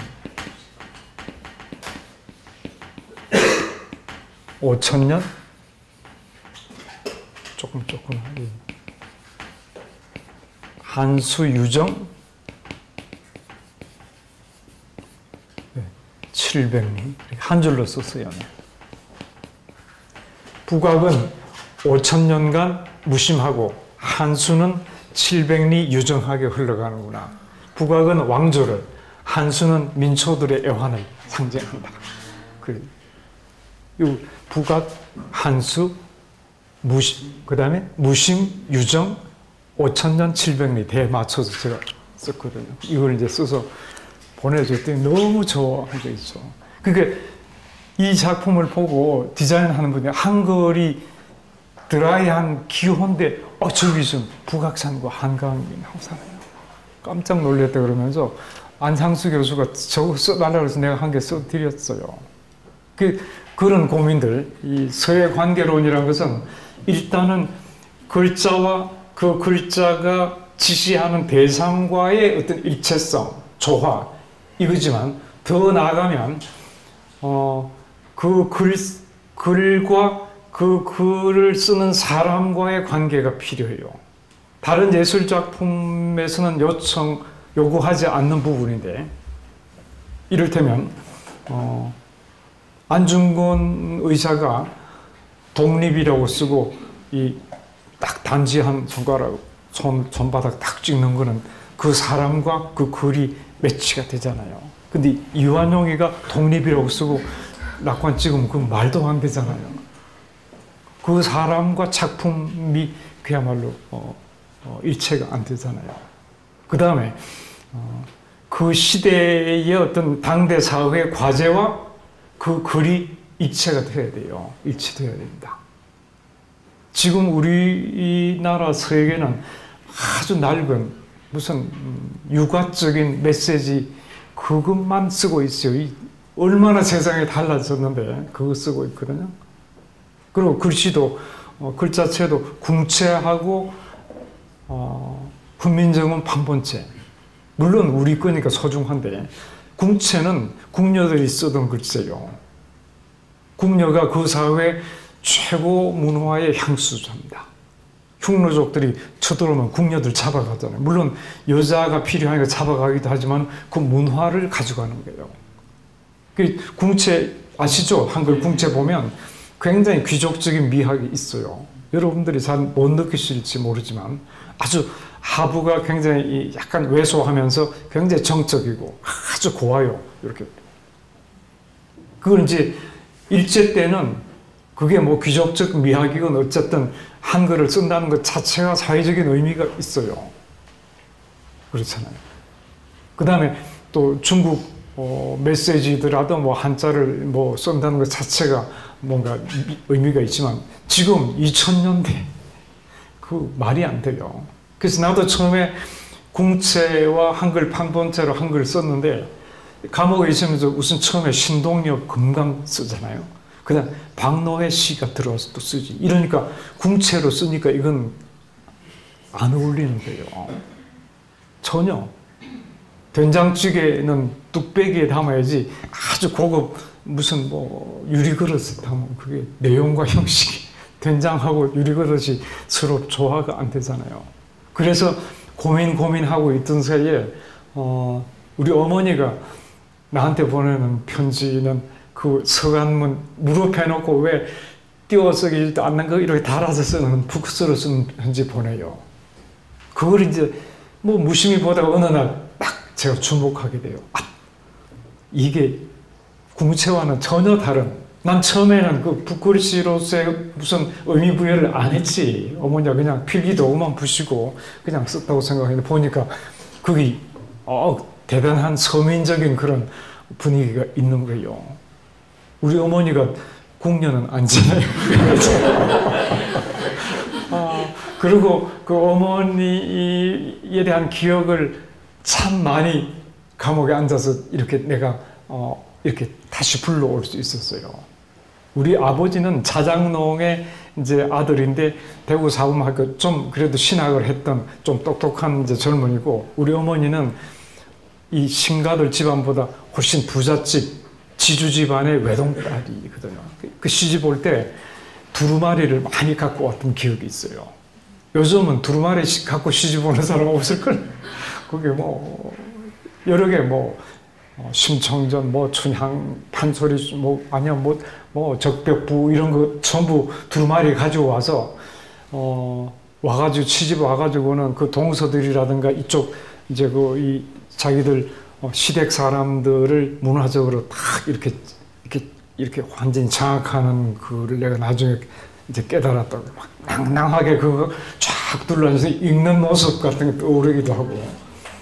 5,000년? 조금 한수 유정 700년 한 줄로 썼어요. 북악은 5,000년간 무심하고 한수는 700리 유정하게 흘러가는구나. 북악은 왕조를, 한수는 민초들의 애환을 상징한다. 이 북악, 한수, 무심, 그 다음에 무심, 유정, 5,000년, 700리 대 맞춰서 제가 썼거든요. 이걸 이제 써서 보내줬더니 너무 좋아하게 있죠. 그러니까 이 작품을 보고 디자인하는 분이 한글이 드라이한 기호인데 저기 좀 북악산과 한강이 나오잖아요. 깜짝 놀랐다 그러면서 안상수 교수가 저거 써달라고 해서 내가 한 개 써드렸어요. 그런 고민들, 이 서예 관계론이라는 것은 일단은 글자와 그 글자가 지시하는 대상과의 어떤 일체성, 조화 이거지만 더 나아가면 그 글과 그 글을 쓰는 사람과의 관계가 필요해요. 다른 예술 작품에서는 요구하지 않는 부분인데, 이를테면 안중근 의사가 독립이라고 쓰고 이 딱 단지 한 손가락 손바닥 딱 찍는 거는 그 사람과 그 글이 매치가 되잖아요. 근데 이완용이가 독립이라고 쓰고 낙관 찍으면 그 말도 안 되잖아요. 그 사람과 작품이 그야말로 일체가 안 되잖아요. 그 다음에 그 시대의 어떤 당대 사회의 과제와 그 글이 일체가 돼야 돼요. 일치돼야 됩니다. 지금 우리나라 서예계는 아주 낡은 무슨 육아적인 메시지 그것만 쓰고 있어요. 얼마나 세상이 달라졌는데 그거 쓰고 있거든요. 그리고 글씨도 글자체도 궁체하고 훈민정음 판본체, 물론 우리 거니까 소중한데 궁체는 궁녀들이 쓰던 글씨예요. 궁녀가 그 사회 최고 문화의 향수자입니다. 흉노족들이 쳐들어오면 궁녀들 잡아가잖아요. 물론 여자가 필요하니까 잡아가기도 하지만 그 문화를 가져가는 거예요. 그 궁체 아시죠? 한글 궁체 보면 굉장히 귀족적인 미학이 있어요. 여러분들이 잘 못 느끼실지 모르지만 아주 하부가 굉장히 약간 왜소하면서 굉장히 정적이고 아주 고와요. 이렇게. 그걸 이제 일제 때는 그게 뭐 귀족적 미학이건 어쨌든 한글을 쓴다는 것 자체가 사회적인 의미가 있어요. 그렇잖아요. 그 다음에 또 중국 메시지더라도 뭐 한자를 뭐 쓴다는 것 자체가 뭔가 의미가 있지만 지금 2000년대 그 말이 안 돼요. 그래서 나도 처음에 궁체와 한글 판본체로 한글을 썼는데 감옥에 있으면서 우선 처음에 신동엽 금강 쓰잖아요. 그다음 박노해 시가 들어와서 또 쓰지. 이러니까 궁체로 쓰니까 이건 안 어울리는 거예요. 전혀. 된장찌개는 뚝배기에 담아야지 아주 고급 무슨 뭐 유리그릇에 담으면 그게 내용과 형식이 된장하고 유리그릇이 서로 조화가 안 되잖아요. 그래서 고민하고 있던 사이에 우리 어머니가 나한테 보내는 편지는 그 서간문 무릎에 놓고 왜 띄워쓰기 않는 거 이렇게 달아서 쓰는 북스로 쓰는 편지 보내요. 그걸 이제 뭐 무심히 보다가 어느 날 딱 제가 주목하게 돼요. 이게 궁체와는 전혀 다른. 난 처음에는 그 북글씨로서의 무슨 의미 부여를 안 했지. 어머니가 그냥 필기도구만 부시고 그냥 썼다고 생각했는데 보니까 그게 대단한 서민적인 그런 분위기가 있는 거예요. 우리 어머니가 궁녀는 아니잖아요. 그리고 그 어머니에 대한 기억을 참 많이 감옥에 앉아서 이렇게 내가 이렇게 다시 불러올 수 있었어요. 우리 아버지는 자장농의 이제 아들인데 대구 사범학교 좀 그래도 신학을 했던 좀 똑똑한 이제 젊은이고, 우리 어머니는 이 신가들 집안보다 훨씬 부잣집 지주 집안의 외동딸이거든요. 그 시집 올 때 두루마리를 많이 갖고 왔던 기억이 있어요. 요즘은 두루마리 갖고 시집 오는 사람 없을걸? 그게 뭐 여러 개 뭐 심청전, 뭐 춘향, 판소리, 뭐 아니야 뭐 적벽부 이런 거 전부 두루마리 가지고 와서 와가지고 취집 와가지고는 그 동서들이라든가 이쪽 이제 이 자기들 시댁 사람들을 문화적으로 딱 이렇게 완전히 장악하는 그를 내가 나중에 이제 깨달았다고. 막 낭낭하게 그거 쫙 둘러서 읽는 모습 같은 게 떠오르기도 하고.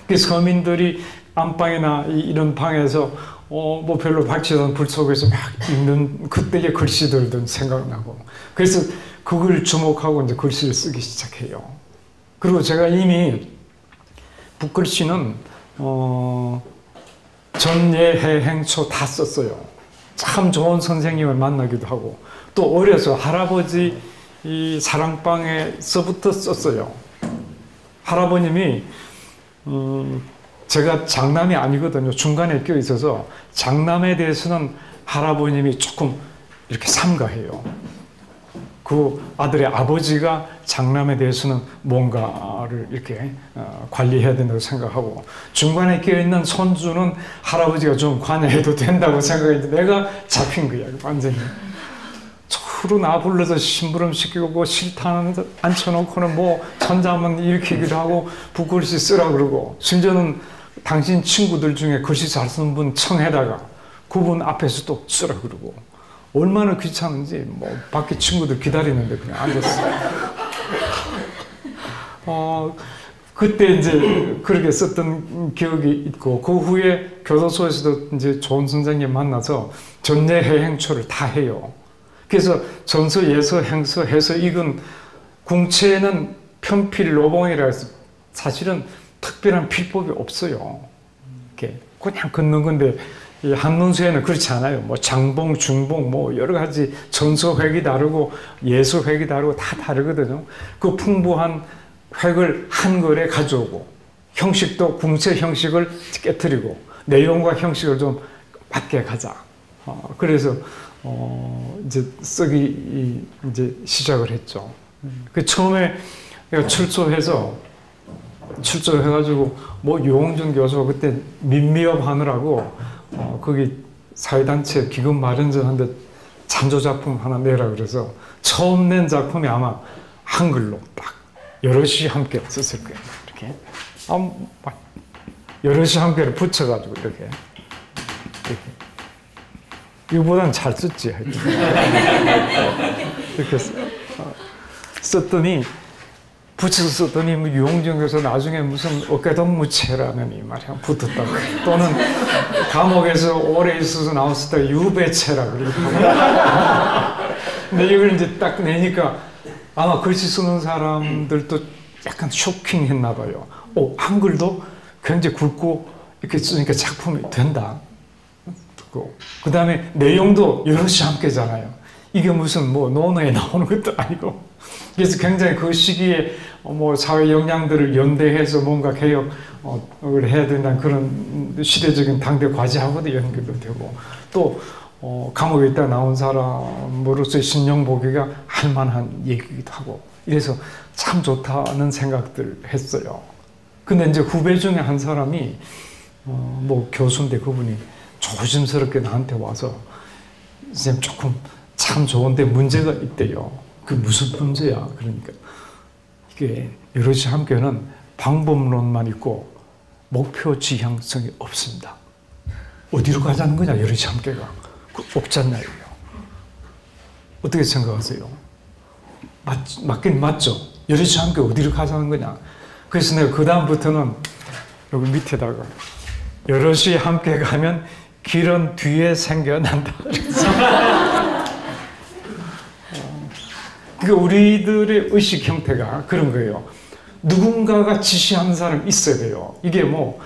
그 서민들이 안방이나 이런 방에서 뭐 별로 밝지 않은 불 속에서 막 읽는 그때의 글씨들도 생각나고. 그래서 그걸 주목하고 이제 글씨를 쓰기 시작해요. 그리고 제가 이미 붓글씨는 전예해 행초 다 썼어요. 참 좋은 선생님을 만나기도 하고, 또 어려서 할아버지 이 사랑방에서부터 썼어요. 할아버님이 제가 장남이 아니거든요. 중간에 껴 있어서 장남에 대해서는 할아버님이 조금 이렇게 삼가해요. 그 아들의 아버지가 장남에 대해서는 뭔가를 이렇게 관리해야 된다고 생각하고, 중간에 끼어있는 손주는 할아버지가 좀 관여해도 된다고 생각했는데 내가 잡힌 거야, 완전히. 서로 나 불러서 심부름 시키고 싫다는 앉혀놓고는 뭐 천자문 일으키기도 하고 붓글씨 쓰라 그러고, 심지어는 당신 친구들 중에 글씨 잘 쓰는 분 청해다가 그분 앞에서 또 쓰라 그러고. 얼마나 귀찮은지 뭐 밖에 친구들 기다리는데 그냥 앉았어요. 그때 이제 그렇게 썼던 기억이 있고, 그 후에 교도소에서도 이제 좋은 선생님 만나서 전예해 행초를 다 해요. 그래서 전서, 예서, 행서 해서 읽은 궁체에는 편필, 로봉이라 해서 사실은 특별한 필법이 없어요. 이렇게 그냥 긋는 건데, 이 한문서에는 그렇지 않아요. 뭐 장봉, 중봉, 뭐 여러 가지 전서 획이 다르고 예서 획이 다르고 다 다르거든요. 그 풍부한 획을 한글에 가져오고, 형식도 궁체 형식을 깨트리고 내용과 형식을 좀 맞게 가자. 그래서 이제 쓰기 이제 시작을 했죠. 그 처음에 내가 출소해가지고 뭐 유홍준 교수가 그때 민미업 하느라고 거기 사회단체 기금 마련전 한데 찬조작품 하나 내라 그래서 처음 낸 작품이 아마 한글로 딱 여럿이 함께 썼을 거예요. 이렇게 여럿이 함께를 붙여가지고 이렇게 이거보다는 잘 썼지. 이렇게 썼더니 붙여서 썼더니 뭐 유홍준 교수 나중에 무슨 어깨동무체라는 이 말이 붙었다고, 또는 감옥에서 오래 있어서 나왔을 때 유배체라 그러고. 근데 이걸 이제 딱 내니까 아마 글씨 쓰는 사람들도 약간 쇼킹했나 봐요. 한글도 굉장히 굵고 이렇게 쓰니까 작품이 된다. 그 다음에 내용도 여럿이 함께잖아요. 이게 무슨 뭐 논어에 나오는 것도 아니고. 그래서 굉장히 그 시기에 뭐 사회 역량들을 연대해서 뭔가 개혁을 해야 된다는 그런 시대적인 당대 과제하고도 연결도 되고, 또 감옥에 있다 나온 사람으로서의 신용보기가 할 만한 얘기기도 하고, 이래서 참 좋다는 생각들을 했어요. 근데 이제 후배 중에 한 사람이 뭐 교수인데 그분이 조심스럽게 나한테 와서 선생님 조금 참 좋은데 문제가 있대요. 그 무슨 문제야? 그러니까 이게 여럿이 함께는 방법론만 있고 목표 지향성이 없습니다. 어디로 가자는 거냐, 여럿이 함께가. 없잖아요. 어떻게 생각하세요? 맞긴 맞죠? 여럿이 함께 어디로 가자는 거냐. 그래서 내가 그 다음부터는 여기 밑에다가 여럿이 함께 가면 길은 뒤에 생겨난다. 그러니까 우리들의 의식 형태가 그런 거예요. 누군가가 지시하는 사람이 있어야 돼요. 이게 뭐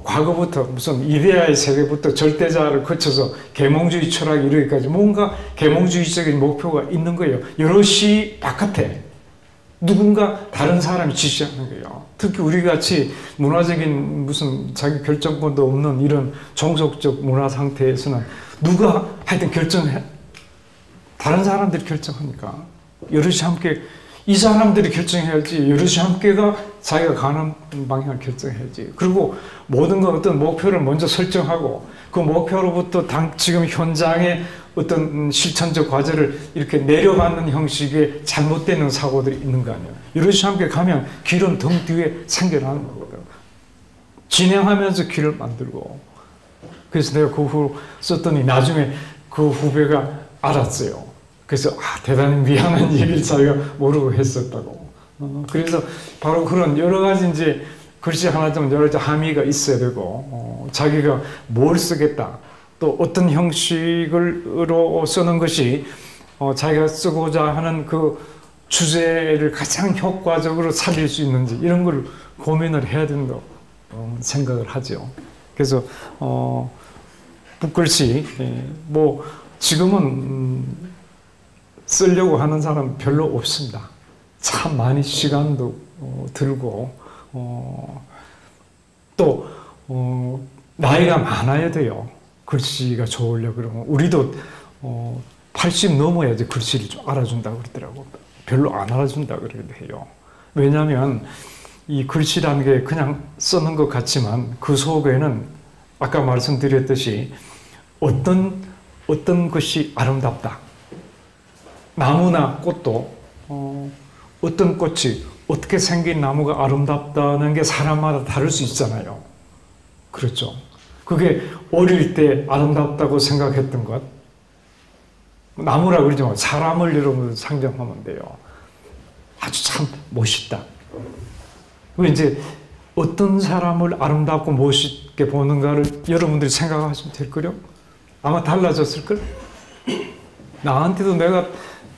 과거부터 무슨 이데아의 세계부터 절대자를 거쳐서 계몽주의 철학이 이르기까지 뭔가 계몽주의적인 목표가 있는 거예요. 여럿이 바깥에 누군가 다른 사람이 지시하는 거예요. 특히 우리같이 문화적인 무슨 자기 결정권도 없는 이런 종속적 문화 상태에서는 누가 하여튼 다른 사람들이 결정하니까 여럿이 함께 이 사람들이 결정해야지. 여럿이 함께가 자기가 가는 방향을 결정해야지. 그리고 모든 건 어떤 목표를 먼저 설정하고 그 목표로부터 지금 현장의 어떤 실천적 과제를 이렇게 내려받는 형식의 잘못되는 사고들이 있는 거 아니에요. 여럿이 함께 가면 길은 등 뒤에 생겨나는 거거든. 진행하면서 길을 만들고. 그래서 내가 그 후 썼더니 나중에 그 후배가 알았어요. 그래서 대단히 미안한 얘기를 자기가 모르고 했었다고. 그래서 바로 그런 여러 가지 이제 글씨 하나 좀 여러 가지 함의가 있어야 되고 자기가 뭘 쓰겠다 또 어떤 형식으로 쓰는 것이 자기가 쓰고자 하는 그 주제를 가장 효과적으로 살릴 수 있는지 이런 걸 고민을 해야 된다고 생각을 하죠. 그래서 붓글씨 뭐 지금은 쓰려고 하는 사람 별로 없습니다. 참 많이 시간도 들고 또 나이가 많아야 돼요. 글씨가 좋으려고 그러면 우리도 80 넘어야지 글씨를 좀 알아준다고 그러더라고. 별로 안 알아준다 그래도 해요. 왜냐하면 이 글씨라는 게 그냥 쓰는 것 같지만 그 속에는 아까 말씀드렸듯이 어떤 것이 아름답다. 나무나 꽃도 어떤 꽃이 어떻게 생긴 나무가 아름답다는 게 사람마다 다를 수 있잖아요. 그렇죠. 그게 어릴 때 아름답다고 생각했던 것 나무라 그러지만 사람을 여러분 상정하면 돼요. 아주 참 멋있다. 그 이제 어떤 사람을 아름답고 멋있게 보는가를 여러분들이 생각하시면 될 거요. 아마 달라졌을걸? 나한테도 내가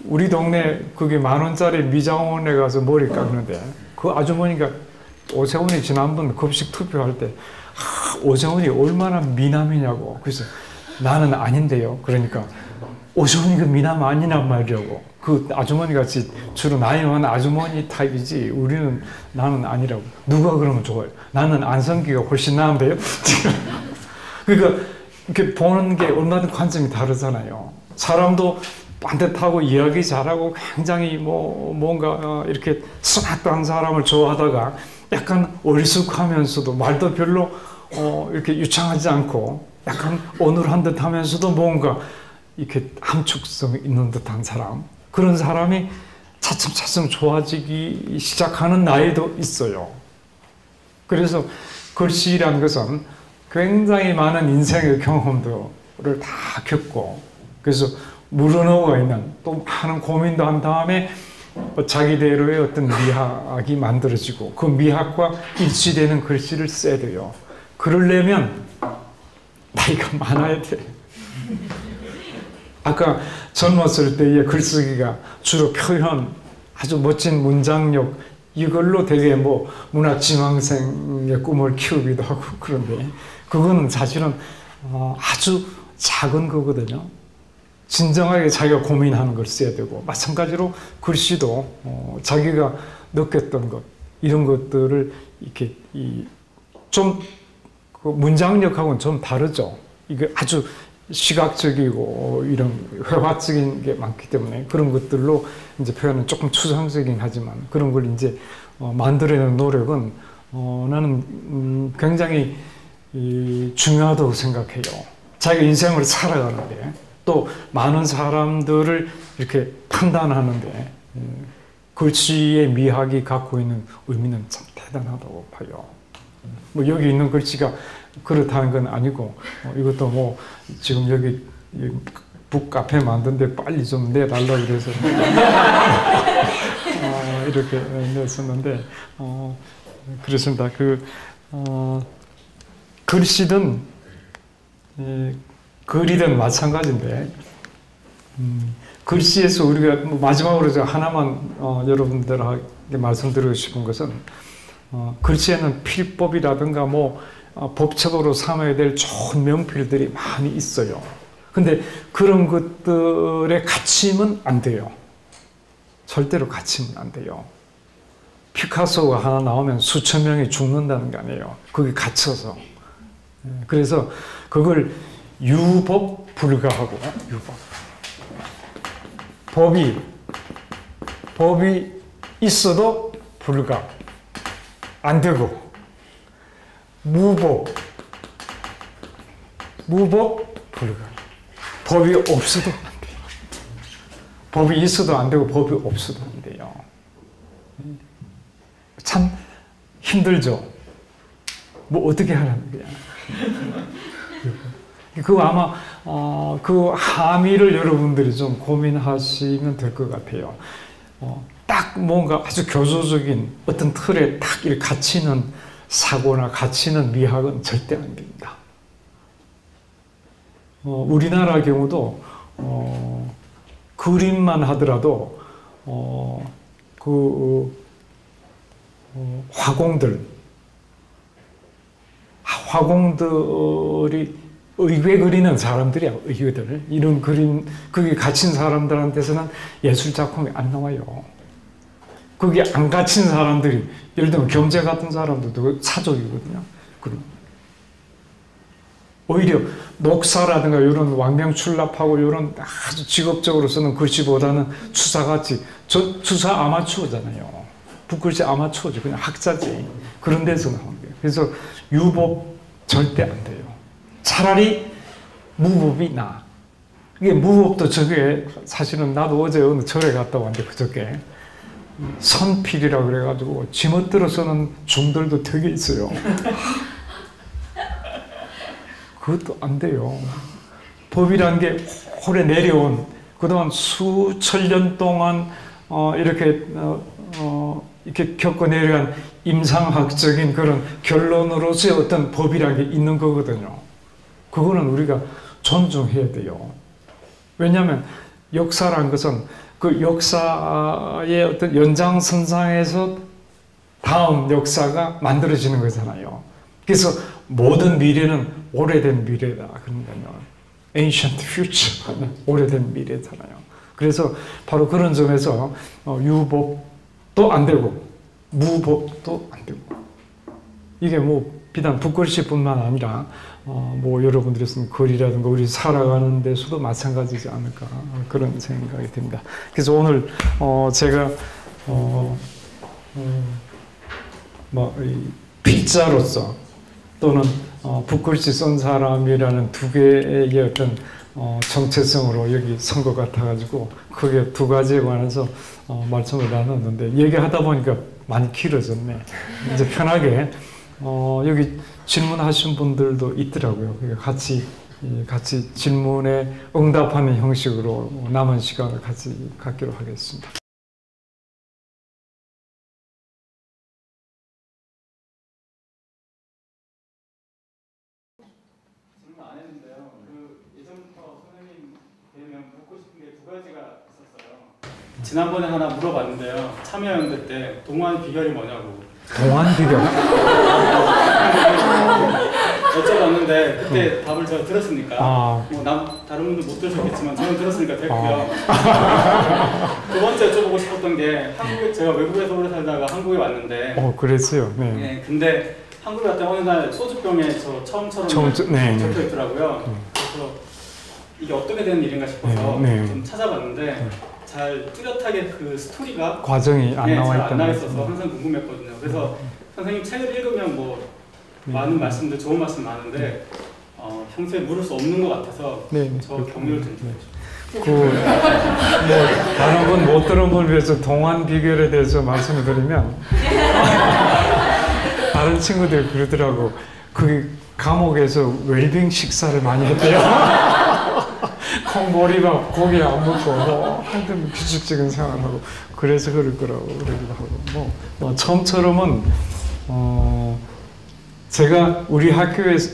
우리 동네 그게 10,000원짜리 미장원에 가서 머리 깎는데 그 아주머니가 오세훈이 지난번 급식 투표할 때 오세훈이 얼마나 미남이냐고. 그래서 나는 아닌데요. 그러니까 오세훈이가 미남 아니란 말이라고. 그 아주머니 같이 주로 나이 많은 아주머니 타입이지 나는 아니라고. 누가 그러면 좋아요? 나는 안성기가 훨씬 나은데요. 그러니까 이렇게 보는 게 얼마든 관점이 다르잖아요. 사람도 반듯하고 이야기 잘하고 굉장히 뭔가 이렇게 스마트한 사람을 좋아하다가 약간 어리숙하면서도 말도 별로 이렇게 유창하지 않고 약간 어눌한 듯 하면서도 뭔가 이렇게 함축성이 있는 듯한 사람, 그런 사람이 차츰차츰 좋아지기 시작하는 나이도 있어요. 그래서 글씨라는 것은 굉장히 많은 인생의 경험들을 다 겪고 그래서 물어넣어 있는 또 많은 고민도 한 다음에 자기대로의 어떤 미학이 만들어지고 그 미학과 일치되는 글씨를 써야 돼요. 그러려면 나이가 많아야 돼. 아까 젊었을 때의 글쓰기가 주로 표현, 아주 멋진 문장력 이걸로 되게 문학지망생의 꿈을 키우기도 하고 그런데 그거는 사실은 아주 작은 거거든요. 진정하게 자기가 고민하는 걸 써야 되고 마찬가지로 글씨도 자기가 느꼈던 것 이런 것들을 이렇게 좀 그 문장력하고는 좀 다르죠. 이게 아주 시각적이고 이런 회화적인 게 많기 때문에 그런 것들로 이제 표현은 조금 추상적이긴 하지만 그런 걸 이제 만들어내는 노력은 나는 굉장히 중요하다고 생각해요. 자기가 인생을 살아가는데 또 많은 사람들을 이렇게 판단하는데 글씨의 미학이 갖고 있는 의미는 참 대단하다고 봐요. 여기 있는 글씨가 그렇다는 건 아니고 이것도 지금 여기 북카페 만드는데 빨리 좀 내달라고 그래서 이렇게 냈었는데 그렇습니다. 글씨든 글이든 마찬가지인데 글씨에서 우리가 마지막으로 하나만 여러분들에게 말씀드리고 싶은 것은 글씨에는 필법이라든가 법적으로 삼아야 될 좋은 명필들이 많이 있어요. 근데 그런 것들에 갇히면 안 돼요. 절대로 갇히면 안 돼요. 피카소가 하나 나오면 수천 명이 죽는다는 게 아니에요. 거기 갇혀서. 그래서 그걸 유법 불가하고 유법. 법이 있어도 불가, 안 되고, 무법, 불가. 법이 없어도 안 돼요. 법이 있어도 안 되고 법이 없어도 안 돼요. 참 힘들죠. 뭐 어떻게 하라는 거야. 그 아마 그 함의를 여러분들이 좀 고민하시면 될 것 같아요. 딱 뭔가 아주 교조적인 어떤 틀에 딱 이렇게 갇히는 사고나 갇히는 미학은 절대 안 됩니다. 우리나라 경우도 그림만 하더라도 화공들이 의궤 그리는 사람들이야, 의궤들. 이런 그림, 거기 갇힌 사람들한테서는 예술 작품이 안 나와요. 거기 안 갇힌 사람들이, 예를 들면 경제 같은 사람들도 사족이거든요. 오히려 녹사라든가 이런 왕명출납하고 이런 아주 직업적으로 쓰는 글씨보다는 추사같이, 추사 아마추어잖아요. 붓글씨 아마추어지, 그냥 학자지. 그런 데서 나온 거예요. 그래서 유법 절대 안 돼요. 차라리 무법이 나. 이게 무법도 저게 사실은 나도 어제 어느 절에 갔다 왔는데 그저께 선필이라 그래가지고 지멋대로 쓰는 중들도 되게 있어요. 그것도 안 돼요. 법이란 게 오래 내려온, 그동안 수천 년 동안 이렇게 겪어 내려간 임상학적인 그런 결론으로서의 어떤 법이란 게 있는 거거든요. 그거는 우리가 존중해야 돼요. 왜냐하면 역사란 것은 그 역사의 어떤 연장선상에서 다음 역사가 만들어지는 거잖아요. 그래서 모든 미래는 오래된 미래다. 그러니까요. ancient future. 오래된 미래잖아요. 그래서 바로 그런 점에서 유법도 안 되고 무법도 안 되고, 이게 뭐 비단 붓글씨뿐만 아니라 뭐 여러분들이 쓴 글이라든가 우리 살아가는 데서도 마찬가지지 않을까, 그런 생각이 듭니다. 그래서 오늘 제가 이 필자로서 또는 붓글씨 쓴 사람이라는 두 개의 어떤 정체성으로 여기 선 것 같아가지고 크게 두 가지에 관해서 말씀을 나눴는데, 얘기하다 보니까 많이 길어졌네. 이제 편하게 여기 질문하신 분들도 있더라고요. 그러니까 같이 질문에 응답하는 형식으로 남은 시간을 같이 갖기로 하겠습니다. 질문 안 했는데요. 예전부터 선생님 뵈면 묻고 싶은 게 두 가지가 있었어요. 지난번에 하나 물어봤는데요. 참여연대 때 동안 비결이 뭐냐고. 동안 비결? 여쭤봤는데 그때 답을 제가 들었으니까 다른 분들 못 들으셨겠지만 저는 들었으니까 됐고요. 두 번째 여쭤보고 싶었던 게 제가 외국에서 오래 살다가 한국에 왔는데 그랬어요. 네. 네, 근데 한국에 왔다 어느 날 소주병에 저 처음처럼 적혀 있더라고요. 그래서 이게 어떻게 된 일인가 싶어서 좀 찾아봤는데 잘 뚜렷하게 그 스토리가 과정이 안 나와 있어서 항상 궁금했거든요. 그래서 선생님 책을 읽으면 뭐 많은 말씀들, 좋은 말씀 많은데 평소에 물을 수 없는 것 같아서 저 격려를 드립니다. 다른 분 못 들은 걸 위해서 동안 비결에 대해서 말씀을 드리면 다른 친구들이 그러더라고. 그 감옥에서 웰빙 식사를 많이 했대요. 콩보리밥 고기 안 먹고 하여튼 규칙적인 생활하고 그래서 그럴 거라고 그러기도 하고 처음처럼은 제가 우리 학교에서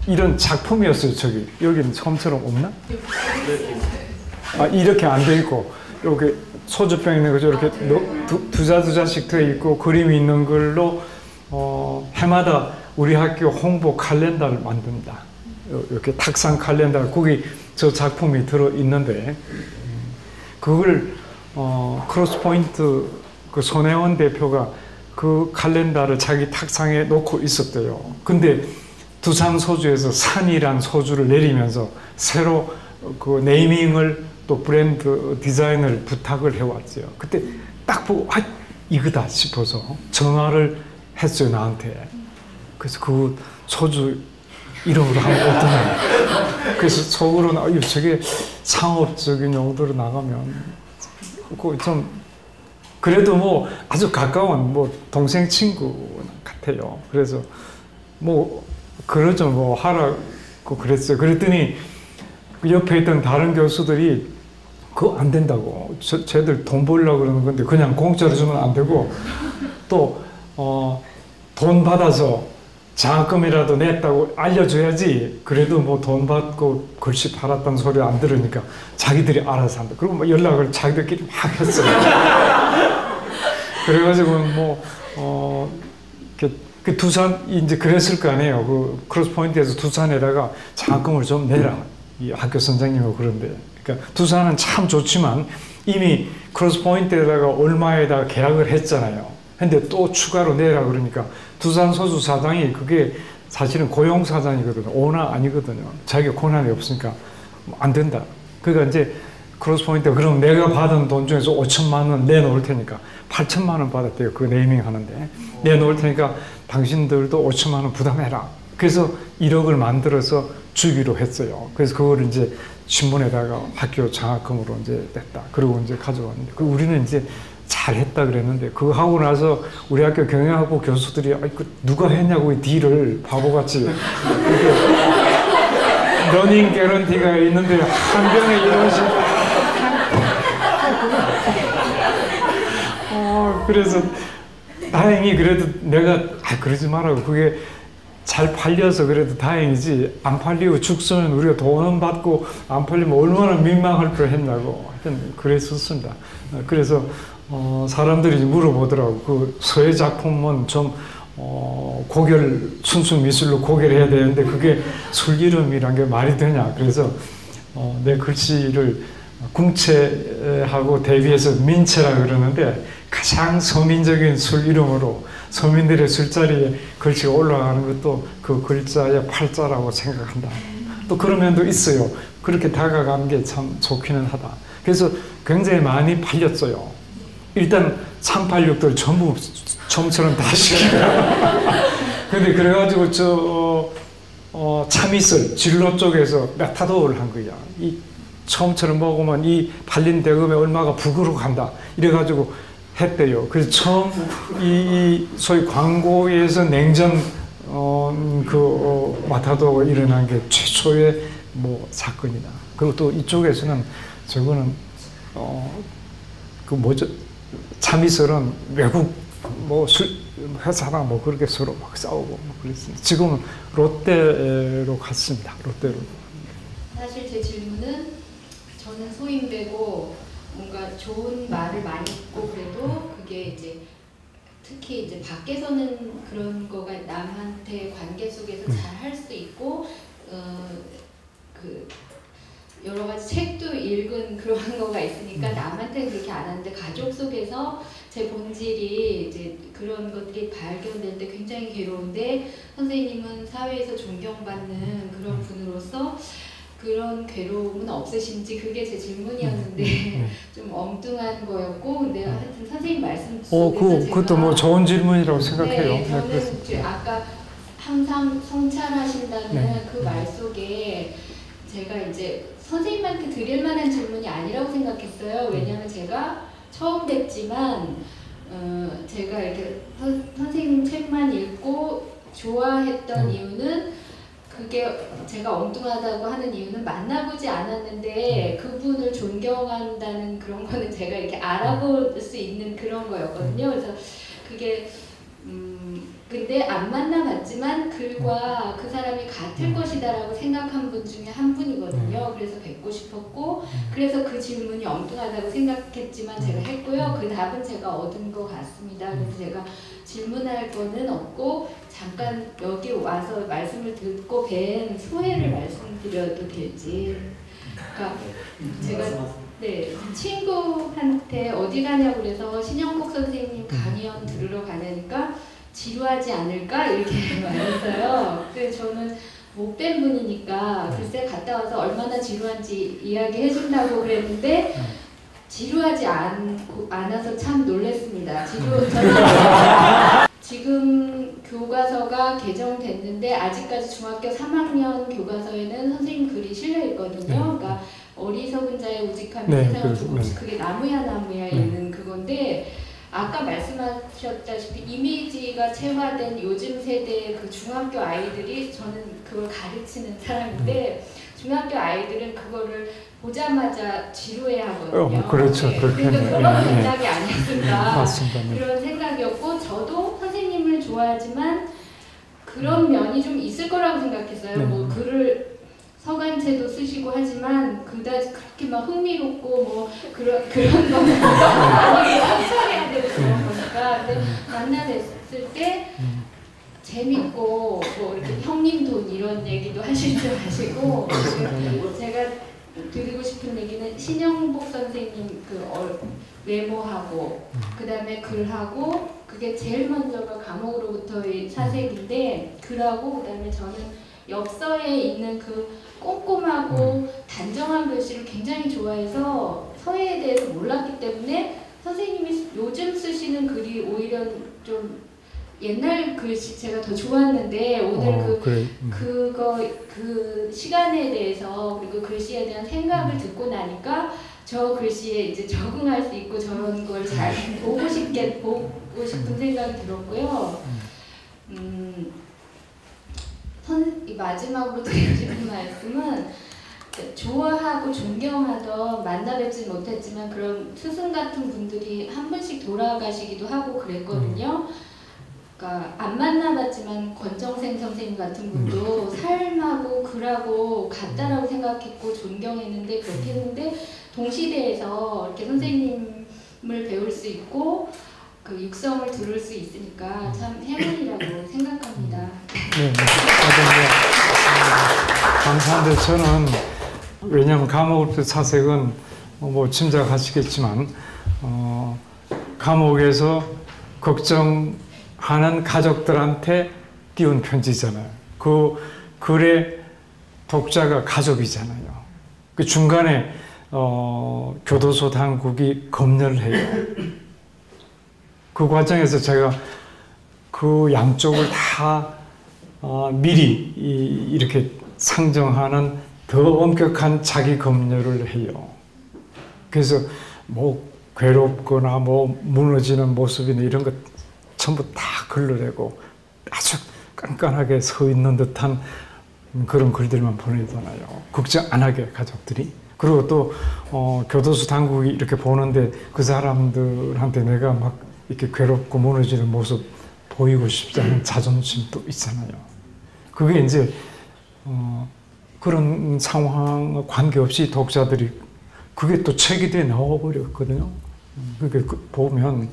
이런 작품이었어요. 여기는 처음처럼 없나? 이렇게 안 돼 있고 이렇게 소주병 있는 거죠. 이렇게 두 자씩 돼 있고 그림이 있는 걸로 해마다 우리 학교 홍보 칼렌더를 만듭니다. 이렇게 탁상 칼렌더, 거기 저 작품이 들어 있는데 그걸 크로스포인트 그 손혜원 대표가 그 칼렌더를 자기 탁상에 놓고 있었대요. 근데 두산 소주에서 산이란 소주를 내리면서 새로 그 네이밍을 또 브랜드 디자인을 부탁을 해왔죠. 그때 딱 보고 아 이거다 싶어서 전화를 했어요 나한테. 그래서 그 소주 이름으로 하면 어떠냐. 그래서 속으로는 아유 저게 상업적인 용도로 나가면 좀 그래도 뭐 아주 가까운 뭐 동생 친구 같아요. 그래서 뭐 그러죠 뭐 하라고 그랬어요. 그랬더니 그 옆에 있던 다른 교수들이 그거 안 된다고. 쟤들 돈 벌려고 그러는 건데 그냥 공짜로 주면 안 되고 또 돈 받아서 장학금이라도 냈다고 알려줘야지. 그래도 뭐 돈 받고 글씨 팔았다는 소리 안 들으니까 자기들이 알아서 한다. 그리고 뭐 연락을 자기들끼리 막 했어요. 그래가지고 뭐 그 두산 이제 그랬을 거 아니에요. 그 크로스포인트에서 두산에다가 장학금을 좀 내라. 이 학교 선생님하고 그런데. 그러니까 두산은 참 좋지만 이미 크로스포인트에다가 얼마에다가 계약을 했잖아요. 근데 또 추가로 내라 그러니까 두산 소주 사장이 그게 사실은 고용 사장이거든요. 오너 아니거든요. 자기가 권한이 없으니까 안 된다. 그러니까 이제 크로스포인트가 그럼 내가 받은 돈 중에서 5천만 원 내놓을 테니까 8천만 원 받았대요. 그 네이밍 하는데 내놓을 테니까 당신들도 5천만 원 부담해라. 그래서 1억을 만들어서 주기로 했어요. 그래서 그걸 이제 신문에다가 학교 장학금으로 이제 냈다. 그리고 이제 가져왔는데 우리는 이제 잘했다 그랬는데 그거 하고 나서 우리 학교 경영학부 교수들이 그 누가 했냐고 이 딜을 바보같이 러닝 개런티가 있는데 한 병에 이런 식으로 그래서 다행히 그래도 내가 그러지 말라고 그게 잘 팔려서 그래도 다행이지 안 팔리고 죽으면 우리가 돈은 받고 안 팔리면 얼마나 민망할 뻔했냐고 하여튼 그랬었습니다. 그래서 사람들이 물어보더라고. 그 서예 작품은 좀 고결 순수 미술로 고결해야 되는데 그게 술기름이란 게 말이 되냐. 그래서 내 글씨를 궁체하고 대비해서 민체라 그러는데 가장 서민적인 술 이름으로 서민들의 술자리에 글씨가 올라가는 것도 그 글자의 팔자라고 생각한다. 또 그런 면도 있어요. 그렇게 다가가는 게 참 좋기는 하다. 그래서 굉장히 많이 팔렸어요. 일단 386들 전부 처음처럼 다 시키고 근데 그래가지고 참이슬 진로 쪽에서 메타도를 한 거야. 이 처음처럼 먹으면 이 팔린 대금에 얼마가 북으로 간다. 이래가지고 했대요. 그래서 처음 이 소위 광고에서 냉전 마타도가 일어난 게 최초의 뭐 사건이다. 그리고 또 이쪽에서는 저거는 그 뭐죠? 참이슬은 외국 뭐 회사랑 뭐 그렇게 서로 막 싸우고 뭐 그랬습니다. 지금은 롯데로 갔습니다. 롯데로. 사실 제 질문은 저는 소인배고 뭔가 좋은 말을 많이 듣고 그래도 그게 이제 특히 이제 밖에서는 그런 거가 남한테 관계 속에서 잘 할 수 있고 그 여러 가지 책도 읽은 그런 거가 있으니까 남한테는 그렇게 안 하는데 가족 속에서 제 본질이 이제 그런 것들이 발견될 때 굉장히 괴로운데 선생님은 사회에서 존경받는 그런 분으로서 그런 괴로움은 없으신지 그게 제 질문이었는데 좀 엉뚱한 거였고 근데 하여튼 선생님 말씀 속에서 그것도 뭐 좋은 질문이라고 생각해요. 네, 저는 아까 항상 성찰하신다는 그 말 속에 제가 이제 선생님한테 드릴 만한 질문이 아니라고 생각했어요. 왜냐하면 제가 처음 뵙지만 제가 이렇게 선생님 책만 읽고 좋아했던 이유는 그게 제가 엉뚱하다고 하는 이유는 만나보지 않았는데 그분을 존경한다는 그런 거는 제가 이렇게 알아볼 수 있는 그런 거였거든요. 그래서 그게 근데 안 만나봤지만 글과 그 사람이 같을 것이다라고 생각한 분 중에 한 분이거든요. 그래서 뵙고 싶었고 그래서 그 질문이 엉뚱하다고 생각했지만 제가 했고요. 그 답은 제가 얻은 것 같습니다. 그래서 제가 질문할 거는 없고 잠깐 여기 와서 말씀을 듣고 뵌 소회를 말씀드려도 될지. 그러니까 제가 친구한테 어디 가냐고 그래서 신영복 선생님 강연 들으러 가냐니까 지루하지 않을까? 이렇게 말했어요. 그래서 저는 못뵌 분이니까 글쎄 갔다 와서 얼마나 지루한지 이야기해준다고 그랬는데 지루하지 않아서 참 놀랐습니다. 지금 교과서가 개정됐는데 아직까지 중학교 3학년 교과서에는 선생님 글이 실려 있거든요. 그러니까 어리석은 자의 우직함이 세상을 두고 그게 나무야 있는 그건데 아까 말씀하셨다시피 이미지가 체화된 요즘 세대의 그 중학교 아이들이 저는 그걸 가르치는 사람인데 중학교 아이들은 그거를 보자마자 지루해 하거든요. 그렇죠. 네. 그러니까 그런 생각이 아니었을까 맞습니다. 그런 생각이었고 저도 선생님을 좋아하지만 그런 면이 좀 있을 거라고 생각했어요. 뭐 글을 서간체도 쓰시고 하지만 그다지 그렇게 막 흥미롭고 뭐 그런 거는 아니고 성찰해야 되고 그런 거니까 근데 만나뵀을 때 재밌고 뭐 이렇게 형님 돈 이런 얘기도 하실 줄 아시고 제가 드리고 싶은 얘기는 신영복 선생님 그 외모하고 그 다음에 글하고 그게 제일 먼저가 감옥으로부터의 사색인데 글하고 그 다음에 저는 엽서에 있는 그 꼼꼼하고 단정한 글씨를 굉장히 좋아해서 서예에 대해서 몰랐기 때문에 선생님이 요즘 쓰시는 글이 오히려 좀 옛날 글씨 제가 더 좋았는데 오늘 그 시간에 대해서 그리고 글씨에 대한 생각을 듣고 나니까 저 글씨에 이제 적응할 수 있고 저런 걸 잘 보고 싶은 생각이 들었고요. 마지막으로 드리고 싶은 말씀은 좋아하고 존경하던 만나뵙지 못했지만 그런 스승 같은 분들이 한 분씩 돌아가시기도 하고 그랬거든요. 그러니까 안 만나봤지만 권정생 선생님 같은 분도 삶하고 글하고 같다라고 생각했고 존경했는데 그렇게 했는데 동시대에서 이렇게 선생님을 배울 수 있고 그 육성을 들을 수 있으니까 참 행운이라고 생각합니다. 네, 감사한데 저는 왜냐하면 감옥으로부터 사색은 뭐 짐작하시겠지만 감옥에서 걱정하는 가족들한테 띄운 편지잖아요. 그 글의 독자가 가족이잖아요. 그 중간에 교도소 당국이 검열을 해요. 그 과정에서 제가 그 양쪽을 다 미리 이렇게 상정하는 더 엄격한 자기 검열을 해요. 그래서 뭐 괴롭거나 뭐 무너지는 모습이나 이런 것 전부 다 글러내고 아주 깐깐하게 서 있는 듯한 그런 글들만 보내잖아요. 걱정 안 하게 가족들이. 그리고 또 교도소 당국이 이렇게 보는데 그 사람들한테 내가 막 이렇게 괴롭고 무너지는 모습 보이고 싶지 않은 자존심도 있잖아요. 그게 이제 그런 상황 관계없이 독자들이 그게 또 책이 돼 나와버렸거든요. 그게 보면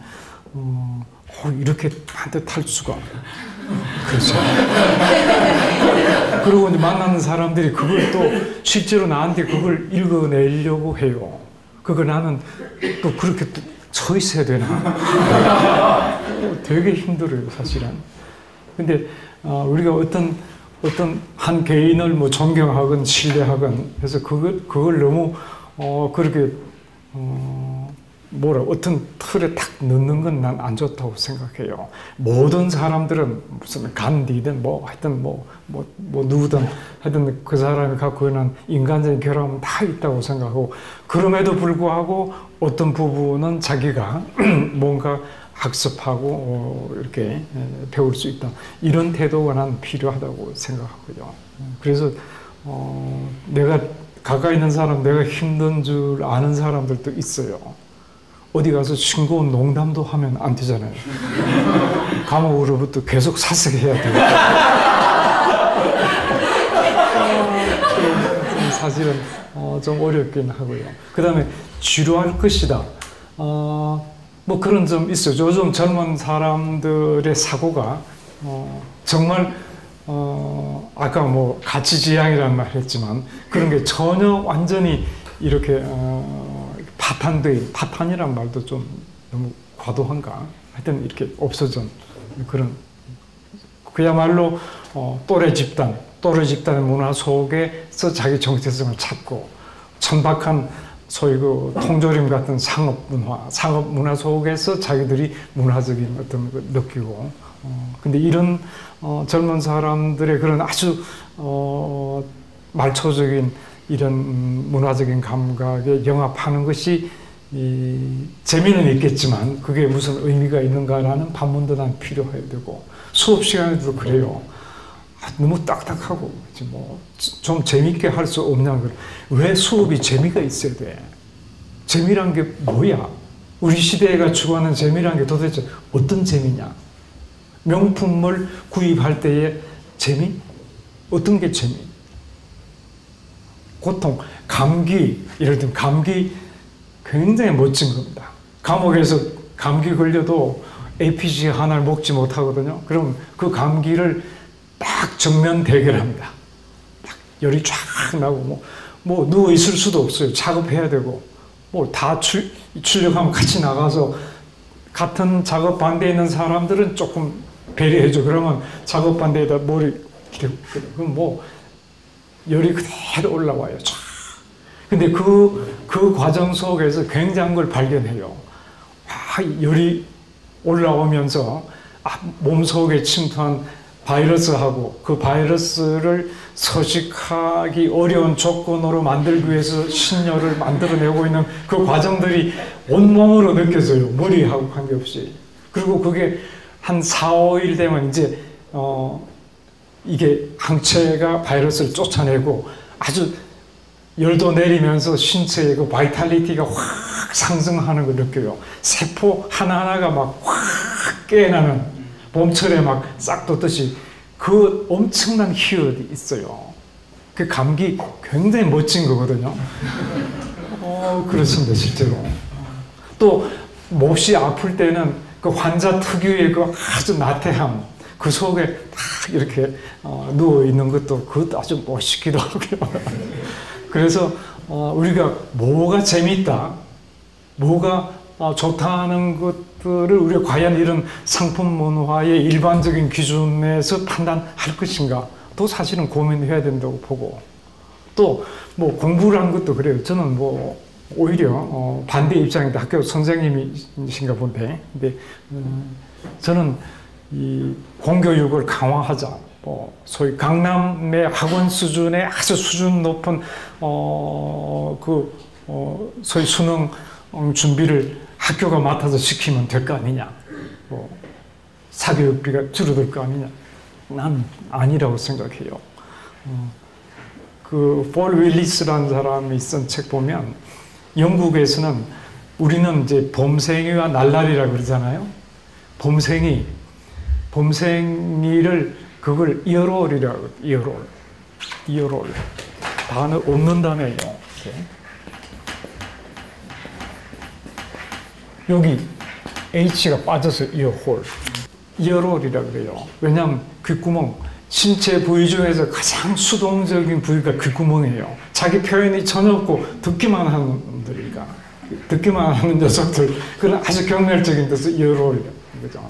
이렇게 반듯할 수가. 그렇죠. 그리고 이제 만나는 사람들이 그걸 또 실제로 나한테 그걸 읽어내려고 해요. 그거 나는 또 그렇게 또 서 있어야 되나? 되게 힘들어요, 사실은. 근데 우리가 어떤 한 개인을 뭐 존경하건 신뢰하건 해서 그걸 너무 그렇게 어떤 틀에 딱 넣는 건 난 안 좋다고 생각해요. 모든 사람들은 무슨 간디든 뭐 하여튼 뭐 누구든 하여튼 그 사람이 갖고 있는 인간적인 결함은 다 있다고 생각하고 그럼에도 불구하고 어떤 부분은 자기가 뭔가 학습하고 이렇게 배울 수 있다. 이런 태도가 난 필요하다고 생각하고요. 그래서 내가 가까이 있는 사람, 내가 힘든 줄 아는 사람들도 있어요. 어디 가서 싱거운 농담도 하면 안 되잖아요. 감옥으로부터 계속 사색해야 돼요. 사실은 좀 어렵긴 하고요. 그 다음에 지루할 것이다. 뭐 그런 점 있어요. 요즘 젊은 사람들의 사고가 정말 아까 뭐 가치지향이라는 말 했지만 그런 게 전혀 완전히 이렇게 파탄이란 말도 좀 너무 과도한가? 하여튼 이렇게 없어진 그런 그야말로 또래 집단 또래 집단의 문화 속에서 자기 정체성을 찾고 천박한 소위 그 통조림 같은 상업 문화 속에서 자기들이 문화적인 어떤 걸 느끼고 근데 이런 젊은 사람들의 그런 아주 말초적인 이런 문화적인 감각에 영합하는 것이 재미는 있겠지만 그게 무슨 의미가 있는가라는 반문도 난 필요해야 되고 수업 시간에도 그래요. 너무 딱딱하고 좀 재밌게 할 수 없냐는 걸. 왜 수업이 재미가 있어야 돼? 재미란 게 뭐야? 우리 시대가 추구하는 재미란 게 도대체 어떤 재미냐? 명품을 구입할 때의 재미? 어떤 게 재미? 고통, 감기, 예를 들면 감기 굉장히 멋진 겁니다. 감옥에서 감기 걸려도 APC 하나를 먹지 못하거든요. 그럼 그 감기를 딱 정면 대결합니다. 딱 열이 쫙 나고 뭐 누워 있을 수도 없어요. 작업해야 되고 뭐 다 출력하면 같이 나가서 같은 작업 반대에 있는 사람들은 조금 배려해줘. 그러면 작업 반대에다 머리 그럼 뭐 열이 그대로 올라와요. 쫙. 근데 그 과정 속에서 굉장한 걸 발견해요. 열이 올라오면서 몸속에 침투한 바이러스하고 그 바이러스를 서식하기 어려운 조건으로 만들기 위해서 신혈을 만들어내고 있는 그 과정들이 온몸으로 느껴져요. 머리하고 관계없이. 그리고 그게 한 4, 5일 되면 이제 이게 항체가 바이러스를 쫓아내고 아주 열도 내리면서 신체의 그 바이탈리티가 확 상승하는 걸 느껴요. 세포 하나하나가 막 확 깨어나는 봄철에 막 싹 돋듯이 그 엄청난 희열이 있어요. 그 감기 굉장히 멋진 거거든요. 그렇습니다, 실제로. 또 몹시 아플 때는 그 환자 특유의 그 아주 나태함, 그 속에 딱 이렇게 누워 있는 것도 그것도 아주 멋있기도 하고요. 그래서 우리가 뭐가 재밌다, 뭐가 좋다는 것들을 우리가 과연 이런 상품 문화의 일반적인 기준에서 판단할 것인가, 또 사실은 고민해야 된다고 보고, 또 뭐 공부를 한 것도 그래요. 저는 뭐 오히려 반대 입장인데 학교 선생님이신가 본데, 근데 저는 이 공교육을 강화하자, 뭐 소위 강남의 학원 수준의 아주 수준 높은 소위 수능 준비를 학교가 맡아서 시키면 될 거 아니냐, 뭐 사교육비가 줄어들 거 아니냐, 난 아니라고 생각해요. 폴 윌리스라는 사람이 쓴 책 보면 영국에서는 우리는 이제 봄생이와 날라리라고 그러잖아요. 봄생이를 그걸 이어롤이라고, 이어롤. 단어 없는 단어예요. 여기 H가 빠져서 이어롤이라고 그래요. 왜냐하면 귓구멍, 신체 부위 중에서 가장 수동적인 부위가 귓구멍이에요. 자기 표현이 전혀 없고 듣기만 하는 놈들이니까. 듣기만 하는 녀석들, 그런 아주 경멸적인 뜻을 이어롤이라고 그러죠.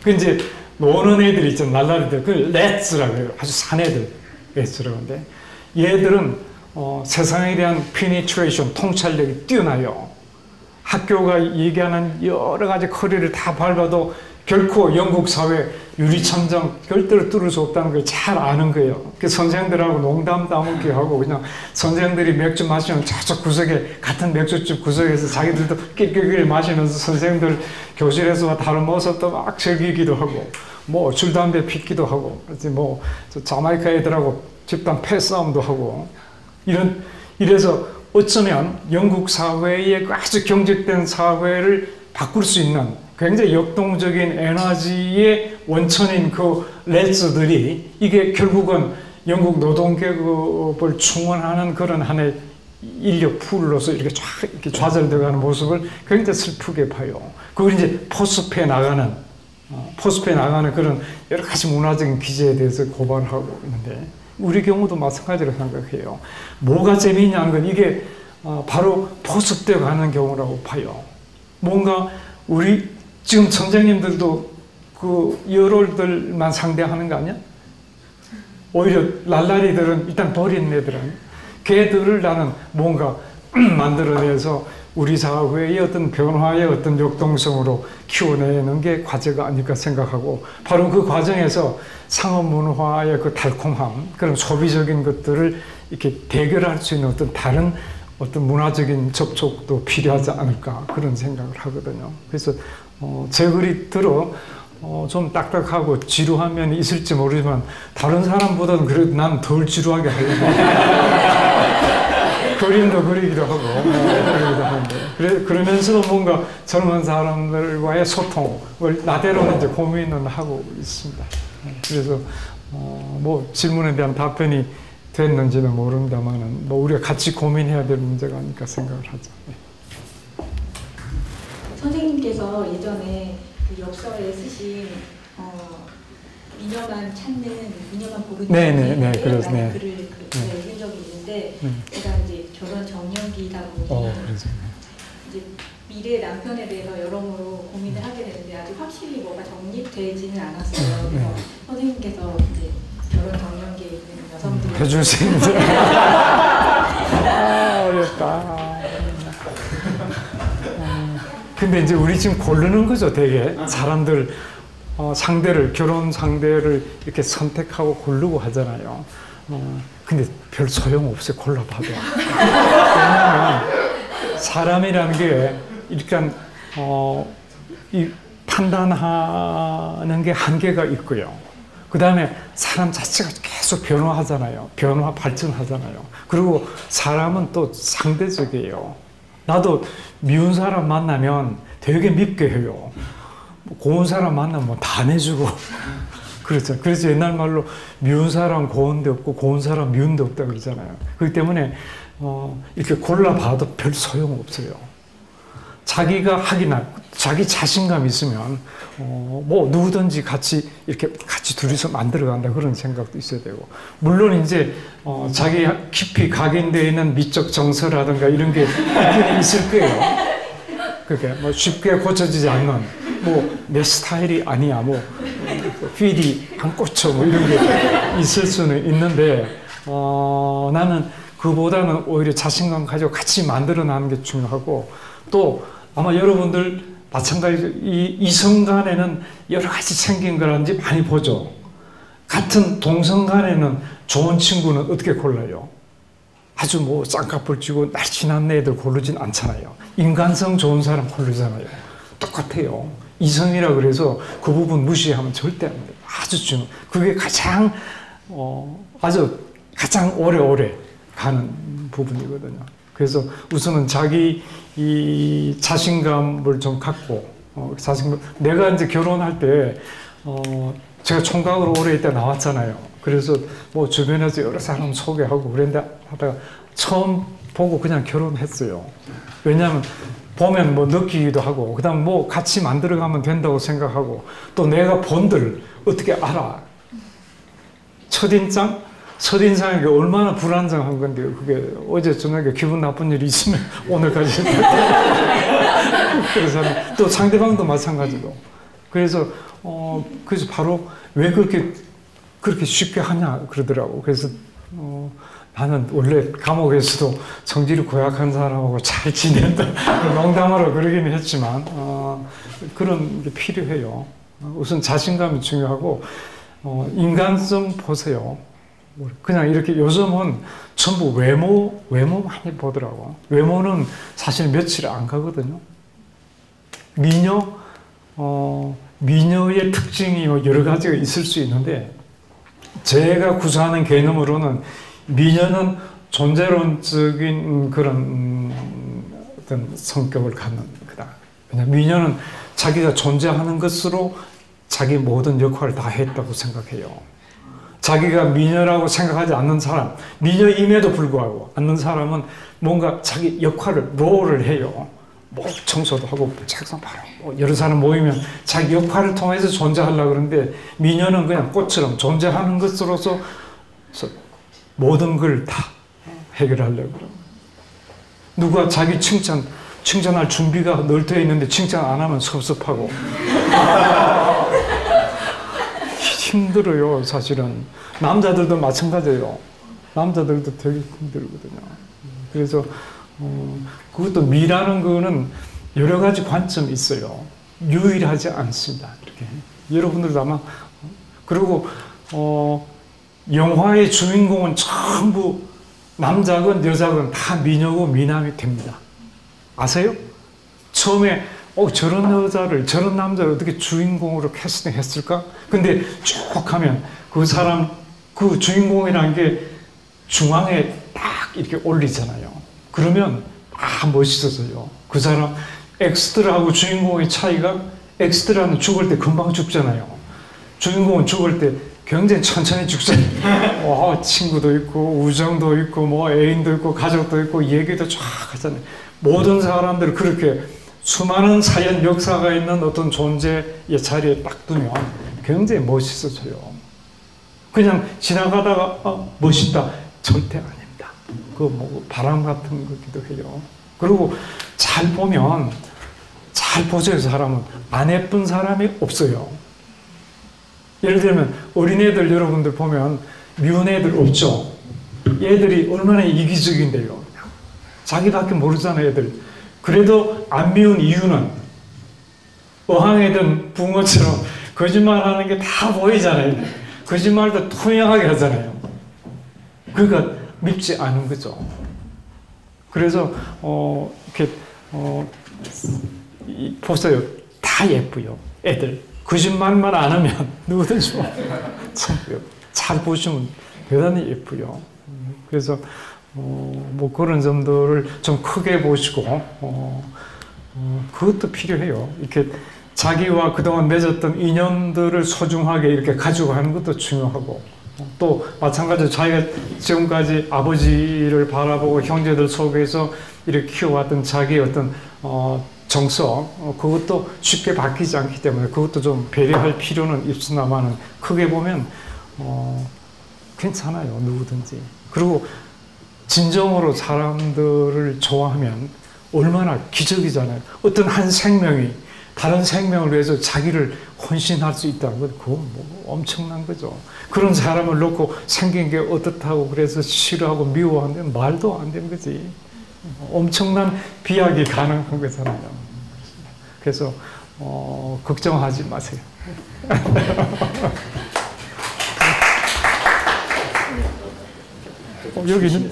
그 이제 노는 애들 있잖아요. 날라리들. 그 렛츠라고 해요. 아주 사내들. 렛츠라고 하는데, 얘들은 세상에 대한 페니트레이션, 통찰력이 뛰어나요. 학교가 얘기하는 여러 가지 커리를 다 밟아도 결코 영국 사회 유리천장 절대로 뚫을 수 없다는 걸 잘 아는 거예요. 그 선생들하고 농담 따먹기 하고, 그냥 선생들이 맥주 마시면 저쪽 구석에, 같은 맥주집 구석에서 자기들도 낄낄낄 마시면서 선생들 교실에서 다른 모습도 막 즐기기도 하고, 뭐 줄 담배 피기도 하고, 뭐 자마이카 애들하고 집단 패싸움도 하고, 이래서 어쩌면 영국 사회의 아주 경직된 사회를 바꿀 수 있는 굉장히 역동적인 에너지의 원천인 그 렛츠들이, 이게 결국은 영국 노동계급을 충원하는 그런 하나의 인력 풀로서 이렇게 좌절되어가는 모습을 굉장히 슬프게 봐요. 그걸 이제 포섭해 나가는 그런 여러 가지 문화적인 기제에 대해서 고발하고 있는데, 우리 경우도 마찬가지로 생각해요. 뭐가 재미있냐는 건 이게 바로 포섭되어 가는 경우라고 봐요. 뭔가 우리 지금 선생님들도 그 여롤들만 상대하는 거 아니야? 오히려 랄라리들은 일단 버린 애들은 걔들을 나는 뭔가 만들어내서 우리 사회의 어떤 변화의 어떤 역동성으로 키워내는 게 과제가 아닐까 생각하고 바로 그 과정에서 상업 문화의 그 달콤함 그런 소비적인 것들을 이렇게 대결할 수 있는 어떤 다른 어떤 문화적인 접촉도 필요하지 않을까 그런 생각을 하거든요. 그래서 제 글이 들어 좀 딱딱하고 지루한 면이 있을지 모르지만 다른 사람보다는 그래도 난 덜 지루하게 하려고 그림도 그리기도 하고 그러기도 하는데 그러면서도 뭔가 젊은 사람들과의 소통을 나대로는 이제 고민은 하고 있습니다. 그래서 뭐 질문에 대한 답변이 됐는지는 모릅니다만은 뭐 우리가 같이 고민해야 될 문제가 아닐까 생각을 하죠. 선생님께서 예전에 그 엽서에 쓰신 미녀만 찾는 미녀만 보는 네네네 글을 읽은 적이 있는데 제가 이제 결혼 정년기다 보니 이제 미래 남편에 대해서 여러모로 고민을 하게 되는데 아직 확실히 뭐가 정립되지는 않았어요. 그래서 선생님께서 이제 결혼 정년기에 있는 여성들 해줄 수 있는 어렵다. 근데 이제 우리 지금 고르는 거죠, 되게 사람들 상대를 결혼 상대를 이렇게 선택하고 고르고 하잖아요. 근데 별 소용 없어요, 골라봐도. 왜냐하면 사람이라는 게 일단 이 판단하는 게 한계가 있고요. 그 다음에 사람 자체가 계속 변화하잖아요. 변화 발전하잖아요. 그리고 사람은 또 상대적이에요. 나도 미운 사람 만나면 되게 밉게 해요. 고운 사람 만나면 다 내주고. 그렇죠. 그래서 옛날 말로 미운 사람 고운 데 없고 고운 사람 미운 데 없다 그러잖아요. 그렇기 때문에 이렇게 골라봐도 별 소용없어요. 자기가 하기나 자기 자신감 있으면 뭐 누구든지 같이 이렇게 같이 둘이서 만들어간다 그런 생각도 있어야 되고 물론 이제 자기 깊이 각인되어 있는 미적 정서라든가 이런 게 있을 거예요. 그러니까 뭐 쉽게 고쳐지지 않는 뭐 내 스타일이 아니야 뭐 필이 안 꽂혀 뭐 이런 게 있을 수는 있는데 나는 그보다는 오히려 자신감 가지고 같이 만들어 나가는 게 중요하고 또 아마 여러분들 마찬가지로 이 이성 간에는 여러 가지 생긴 거라든지 많이 보죠. 같은 동성 간에는 좋은 친구는 어떻게 골라요? 아주 뭐 쌍꺼풀 쥐고 날씬한 애들 고르진 않잖아요. 인간성 좋은 사람 고르잖아요. 똑같아요. 이성이라 그래서 그 부분 무시하면 절대 안 돼요. 아주 중요. 그게 가장 가장 오래오래 가는 부분이거든요. 그래서 우선은 자기 이 자신감을 좀 갖고 자신감. 내가 이제 결혼할 때 제가 총각으로 오래 있다 나왔잖아요. 그래서 뭐 주변에서 여러 사람 소개하고 그랬는데 하다가 처음 보고 그냥 결혼했어요. 왜냐하면 보면 뭐 느끼기도 하고 그다음 뭐 같이 만들어가면 된다고 생각하고 또 내가 본들 어떻게 알아? 첫인상이 얼마나 불안정한 건데요. 그게 어제 저녁에 기분 나쁜 일이 있으면 오늘까지 그래서 또 상대방도 마찬가지고 그래서 바로 왜 그렇게 쉽게 하냐 그러더라고. 그래서 나는 원래 감옥에서도 성질이 고약한 사람하고 잘 지낸다 농담으로 그러긴 했지만 그런 게 필요해요. 우선 자신감이 중요하고 인간성 보세요. 그냥 이렇게 요즘은 전부 외모 많이 보더라고. 외모는 사실 며칠 안 가거든요. 미녀의 특징이 여러 가지가 있을 수 있는데 제가 구사하는 개념으로는 미녀는 존재론적인 그런 어떤 성격을 갖는 거다. 왜냐하면 미녀는 자기가 존재하는 것으로 자기 모든 역할을 다 했다고 생각해요. 자기가 미녀라고 생각하지 않는 사람, 미녀임에도 불구하고 않는 사람은 뭔가 자기 역할을, 롤을 해요. 뭐 청소도 하고 책상 바로 여러 사람 모이면 자기 역할을 통해서 존재하려고 그러는데 미녀는 그냥 꽃처럼 존재하는 것으로서 모든 걸 다 해결하려고 그래요. 누가 자기 칭찬할 준비가 늘 되어 있는데 칭찬 안 하면 섭섭하고 힘들어요, 사실은. 남자들도 마찬가지예요. 남자들도 되게 힘들거든요. 그래서 그것도 미라는 거는 여러 가지 관점이 있어요. 유일하지 않습니다. 이렇게 여러분들도 아마 그리고 영화의 주인공은 전부 남자건 여자건 다 미녀고 미남이 됩니다. 아세요? 처음에 저런 여자를 저런 남자를 어떻게 주인공으로 캐스팅했을까? 근데 쭉 하면 그 사람 그 주인공이라는 게 중앙에 딱 이렇게 올리잖아요. 그러면 멋있어서요. 그 사람 엑스트라하고 주인공의 차이가 엑스트라는 죽을 때 금방 죽잖아요. 주인공은 죽을 때 굉장히 천천히 죽잖아요. 친구도 있고 우정도 있고 뭐 애인도 있고 가족도 있고 얘기도 쫙 하잖아요. 모든 사람들을 그렇게 수많은 사연 역사가 있는 어떤 존재의 자리에 딱 두면 굉장히 멋있어져요. 그냥 지나가다가 멋있다 절대 아닙니다. 그 뭐 바람 같은 거기도 해요. 그리고 잘 보면 잘 보세요. 사람은 안 예쁜 사람이 없어요. 예를 들면 어린애들 여러분들 보면 미운 애들 없죠. 얘들이 얼마나 이기적인데요. 자기밖에 모르잖아요. 애들. 그래도 안 미운 이유는 어항에든 붕어처럼 거짓말하는 게 다 보이잖아요. 거짓말도 투명하게 하잖아요. 그러니까 밉지 않은 거죠. 그래서 이렇게 보세요. 다 예쁘요. 애들. 거짓말만 안 하면 누구든지 참 잘 보시면 대단히 예쁘요. 그래서 뭐 그런 점들을 좀 크게 보시고 그것도 필요해요. 이렇게 자기와 그동안 맺었던 인연들을 소중하게 이렇게 가지고 가는 것도 중요하고 또 마찬가지로 자기가 지금까지 아버지를 바라보고 형제들 속에서 이렇게 키워왔던 자기의 어떤 정서 그것도 쉽게 바뀌지 않기 때문에 그것도 좀 배려할 필요는 있으나마는 크게 보면 괜찮아요. 누구든지. 그리고 진정으로 사람들을 좋아하면 얼마나 기적이잖아요. 어떤 한 생명이 다른 생명을 위해서 자기를 헌신할 수 있다는 건 그건 뭐 엄청난 거죠. 그런 사람을 놓고 생긴 게 어떻다고 그래서 싫어하고 미워하는 말도 안 되는 거지. 엄청난 비약이 가능한 거잖아요. 그래서 걱정하지 마세요. 여기는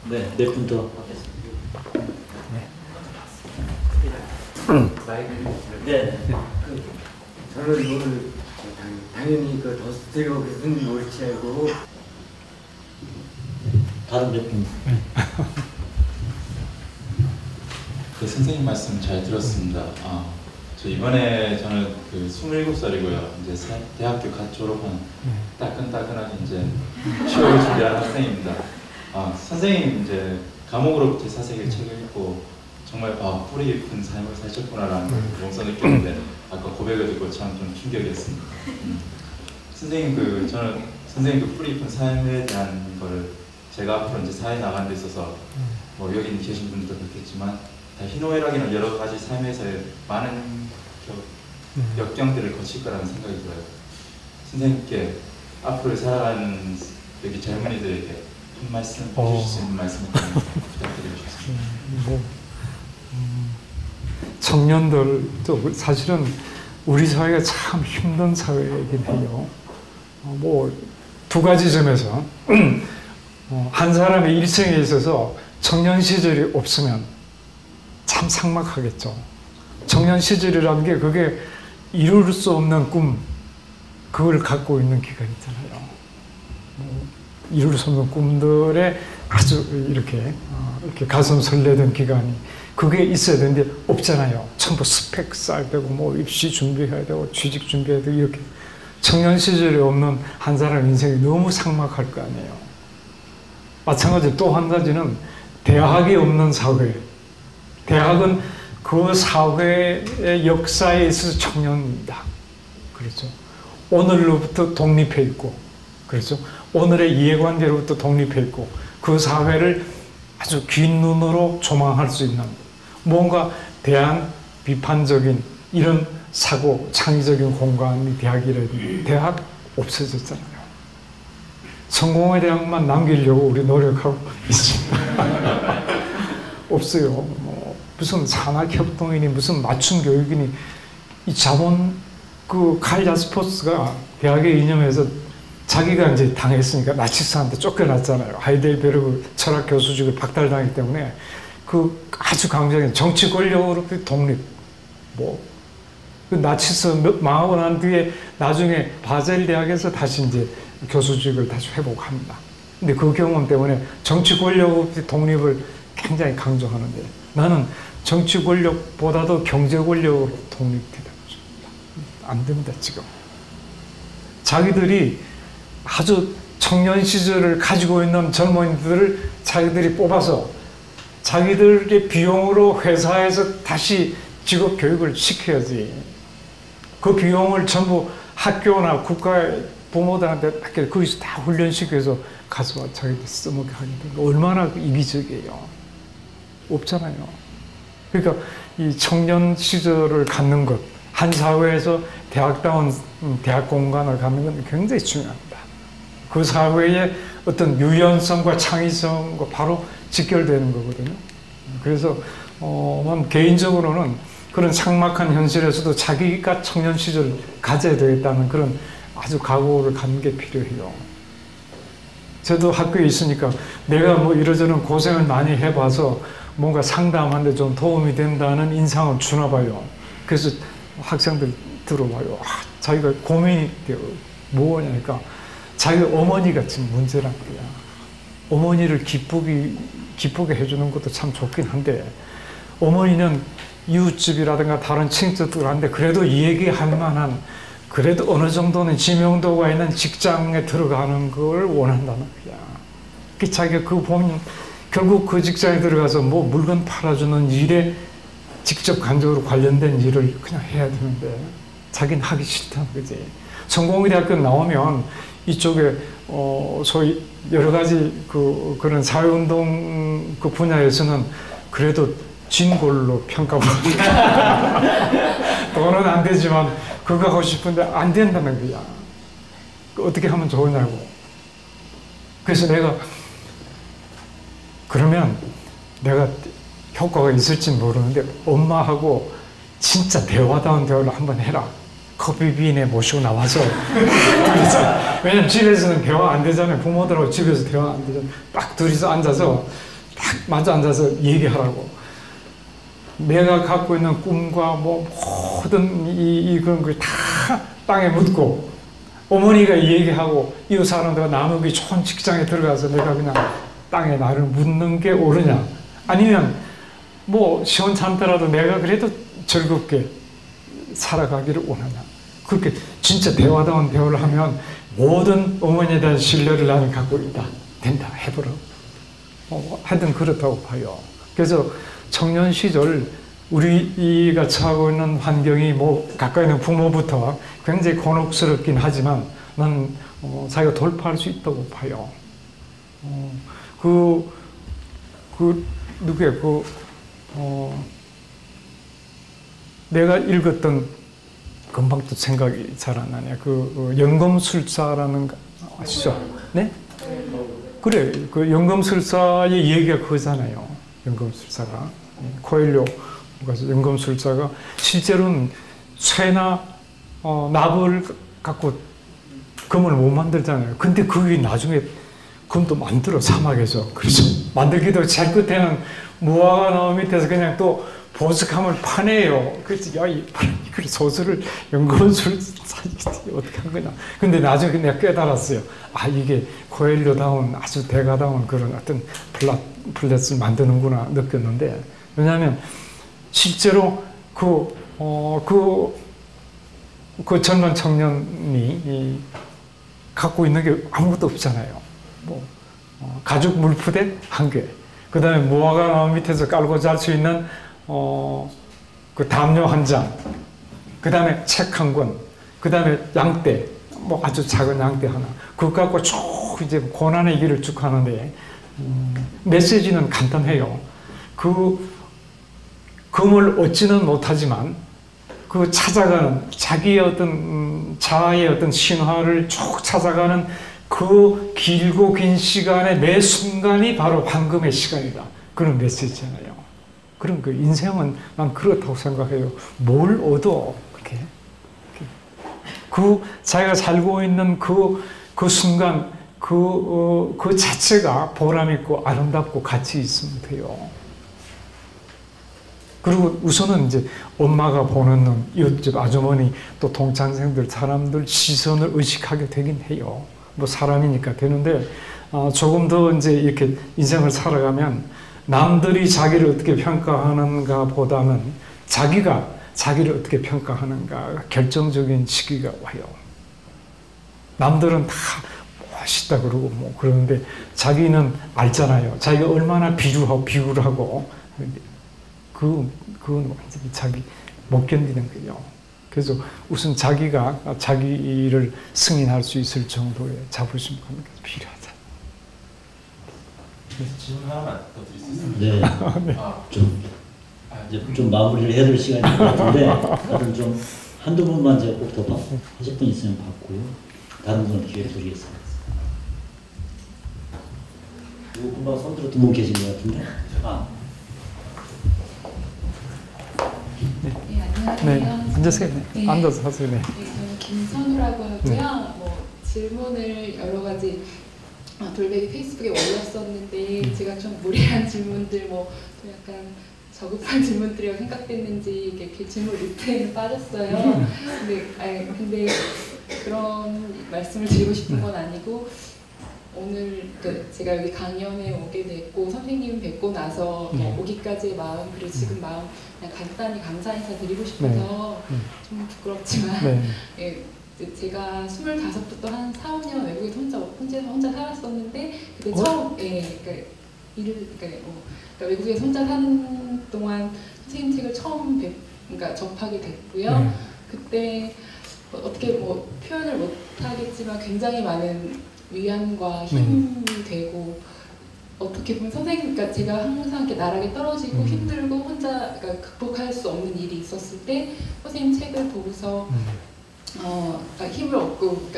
네, 몇 분 더. 네. 저는 오늘 당연히 그 더스트리고 그것은 옳지 않고 다른 몇 분. 그 선생님 말씀 잘 들었습니다. 저 이번에 저는 그 27살이고요. 이제 대학교 갓 졸업한 따끈따끈하게 이제 취업을 준비하는 학생입니다. 선생님 이제 감옥으로부터 제사세계 책을 읽고 정말 뿌리 깊은 삶을 사셨구나라는 걸 몸소 느꼈는데 아까 고백을 듣고 참 좀 충격이었습니다. 선생님 저는 선생님 그 뿌리 깊은 삶에 대한 걸 제가 앞으로 이제 사회에 나가는 데 있어서 뭐 여기 계신 분들도 그렇겠지만 다 희노애락이나 여러 가지 삶에서의 많은 역경들을 거칠 거라는 생각이 들어요. 선생님께 앞으로 살아가는 여기 젊은이들에게 한 말씀 해주실 수 있는 말씀 부탁드리고 싶습니다. 청년들도 사실은 우리 사회가 참 힘든 사회이긴 해요. 뭐 두 가지 점에서 한 사람의 일생에 있어서 청년 시절이 없으면 참 삭막하겠죠. 청년 시절이라는 게 그게 이룰 수 없는 꿈, 그걸 갖고 있는 기간 있잖아요. 이룰 수 없는 꿈들에 아주 이렇게 가슴 설레던 기간이 그게 있어야 되는데 없잖아요. 전부 스펙 쌓아야 되고 뭐 입시 준비해야 되고 취직 준비해야 되고 이렇게 청년 시절에 없는 한 사람 인생이 너무 삭막할 거 아니에요. 마찬가지로 또 한 가지는 대학이 없는 사회. 대학은 그 사회의 역사에 있어서 청년입니다. 그렇죠. 오늘로부터 독립해 있고, 그렇죠. 오늘의 이해관계로부터 독립해 있고, 그 사회를 아주 긴 눈으로 조망할 수 있는 뭔가 대안 비판적인 이런 사고, 창의적인 공간이 대학이라든지 대학 없어졌잖아요. 성공의 대학만 남기려고 우리 노력하고 있습니다. 없어요. 뭐 무슨 산학협동이니 무슨 맞춤 교육이니 이 자본 그 칼 야스퍼스가 대학에 이념해서 자기가 이제 당했으니까 나치스한테 쫓겨났잖아요. 하이델베르그 철학 교수직을 박탈당했기 때문에 그 아주 강조적인 정치 권력으로부터 독립. 뭐 그 나치스 망하고 난 뒤에 나중에 바젤 대학에서 다시 이제 교수직을 다시 회복합니다. 근데 그 경험 때문에 정치 권력으로부터 독립을 굉장히 강조하는데 나는 정치 권력보다도 경제 권력으로 독립되다. 안 됩니다, 지금. 자기들이 아주 청년 시절을 가지고 있는 젊은이들을 자기들이 뽑아서 자기들의 비용으로 회사에서 다시 직업 교육을 시켜야지. 그 비용을 전부 학교나 국가의 부모들한테 거기서 다 훈련시켜서 가서 자기들 써먹게 하니까 얼마나 이기적이에요. 없잖아요. 그러니까 이 청년 시절을 갖는 것, 한 사회에서 대학다운 대학 공간을 갖는 건 굉장히 중요합니다. 그 사회의 어떤 유연성과 창의성과 바로 직결되는 거거든요. 그래서 개인적으로는 그런 삭막한 현실에서도 자기가 청년 시절을 가져야 되겠다는 그런 아주 각오를 갖는 게 필요해요. 저도 학교에 있으니까 내가 뭐 이러저런 고생을 많이 해봐서 뭔가 상담하는데 좀 도움이 된다는 인상을 주나 봐요. 그래서 학생들 들어봐요. 자기가 고민이 돼요. 뭐냐니까 자기 어머니가 지금 문제란 거야. 어머니를 기쁘게 해주는 것도 참 좋긴 한데 어머니는 이웃집이라든가 다른 친척들한테 그래도 얘기할 만한 그래도 어느 정도는 지명도가 있는 직장에 들어가는 걸 원한다는 거야. 그 자기가 그거 보면 결국 그 직장에 들어가서 뭐 물건 팔아주는 일에 직접 간접으로 관련된 일을 그냥 해야 되는데 자기는 하기 싫다는 거지. 성공회대학교 나오면 이쪽에 소위 여러 가지 그런 사회운동 그 분야에서는 그래도 진골로 평가받는다. 돈은 안 되지만 그거 하고 싶은데 안 된다는 거야. 어떻게 하면 좋으냐고. 그래서 그러면 내가 효과가 있을지 모르는데 엄마하고 진짜 대화다운 대화를 한번 해라. 커피빈에 모시고 나와서 왜냐면 집에서는 대화 안 되잖아요. 부모들하고 집에서 대화 안 되잖아요. 딱 둘이서 앉아서 딱 마주 앉아서 얘기하라고. 내가 갖고 있는 꿈과 뭐 모든 그런 걸 다 땅에 묻고 어머니가 얘기하고 이웃 사람들과 나누기 좋은 직장에 들어가서 내가 그냥 땅에 나를 묻는 게 옳으냐 아니면 뭐 시원찮더라도 내가 그래도 즐겁게 살아가기를 원하냐. 그렇게 진짜 대화다운 대화를 하면 모든 어머니에 대한 신뢰를 나는 갖고 있다. 된다. 해보라고. 하여튼 그렇다고 봐요. 그래서 청년 시절 우리가 처하고 있는 환경이 뭐 가까이 있는 부모부터 굉장히 곤혹스럽긴 하지만 난 자기가 돌파할 수 있다고 봐요. 내가 읽었던 금방 또 생각이 잘 안 나네. 연금술사라는 거 아시죠? 네? 그래. 그 연금술사의 얘기가 그거잖아요. 연금술사가. 코엘료가 연금술사가 실제로는 쇠나 납을 갖고 금을 못 만들잖아요. 근데 그게 나중에 금도 만들어 사막에서. 그래서 만들기도 잘 끝에는 무화과 나무 밑에서 그냥 또 보석함을 파내요. 그래서 야, 이걸 소설을 연금술사 어떻게 한 거냐. 근데 나중에 내가 깨달았어요. 아, 이게 코엘료다운 아주 대가다운 그런 어떤 플랫을 만드는구나 느꼈는데, 왜냐하면 실제로 그 젊은 청년이 갖고 있는 게 아무것도 없잖아요. 가죽 물푸대 한 개, 그 다음에 무화과 나무 밑에서 깔고 잘 수 있는 그 담요 한 장, 그 다음에 책 한 권, 그 다음에 양떼, 아주 작은 양떼 하나. 그거 갖고 쭉 이제 고난의 길을 쭉 하는데, 메시지는 간단해요. 그 금을 얻지는 못하지만 그 찾아가는 자기의 어떤 자아의 어떤 신화를 쭉 찾아가는 그 길고 긴 시간의 매 순간이 바로 황금의 시간이다. 그런 메시지잖아요. 그런 그 인생은 난 그렇다고 생각해요. 뭘 얻어? 그렇게. 그 자기가 살고 있는 그 순간 그 자체가 보람있고 아름답고 가치 있으면 돼요. 그리고 우선은 이제 엄마가 보는 눈, 이웃집 아주머니, 또 동창생들, 사람들 시선을 의식하게 되긴 해요. 뭐 사람이니까 되는데, 조금 더 이제 이렇게 인생을 살아가면 남들이 자기를 어떻게 평가하는가 보다는 자기가 자기를 어떻게 평가하는가 결정적인 시기가 와요. 남들은 다 멋있다 그러고 뭐 그러는데 자기는 알잖아요. 자기가 얼마나 비굴하고 그건 완전히 자기 못 견디는 거예요. 그래서 우선 자기가 자기를 승인할 수 있을 정도의 자부심이 필요하다. 질문 하나만 더 드릴 수 있습니다. 네. 이제 좀 마무리를 해야 될 시간인 것 같은데 다른 좀 한두 분만 제가 꼭 더 하실 분 있으면 받고요. 다른 분은 기회 드리겠습니다. 이거 금방 손 들었던 분 계신 것 같은데. 네, 안녕하세요. 네, 앉으세요. 네. 앉아서 하세요. 네. 저는 김선우라고 하고요. 뭐 질문을 여러 가지 돌베개 페이스북에 올렸었는데 제가 좀 무례한 질문들, 뭐 좀 약간 저급한 질문들이라고 생각됐는지 이렇게 질문 루트에는 빠졌어요. 근데 그런 말씀을 드리고 싶은 건 아니고, 오늘 제가 여기 강연에 오게 됐고 선생님 뵙고 나서 오기까지의 마음, 그리고 지금 마음 그냥 간단히 감사 인사 드리고 싶어서 좀 부끄럽지만 제가 25부터 한 4, 5년 외국에 혼자 살았었는데 그때 처음 외국에서 혼자 사는 동안 선생님 책을 처음 접하게 됐고요. 그때 어떻게 뭐 표현을 못하겠지만 굉장히 많은 위안과 힘이 되고, 어떻게 보면 선생님, 제가 항상 이렇게 나락에 떨어지고 힘들고 혼자 극복할 수 없는 일이 있었을 때 선생님 책을 보고서 힘을 얻고,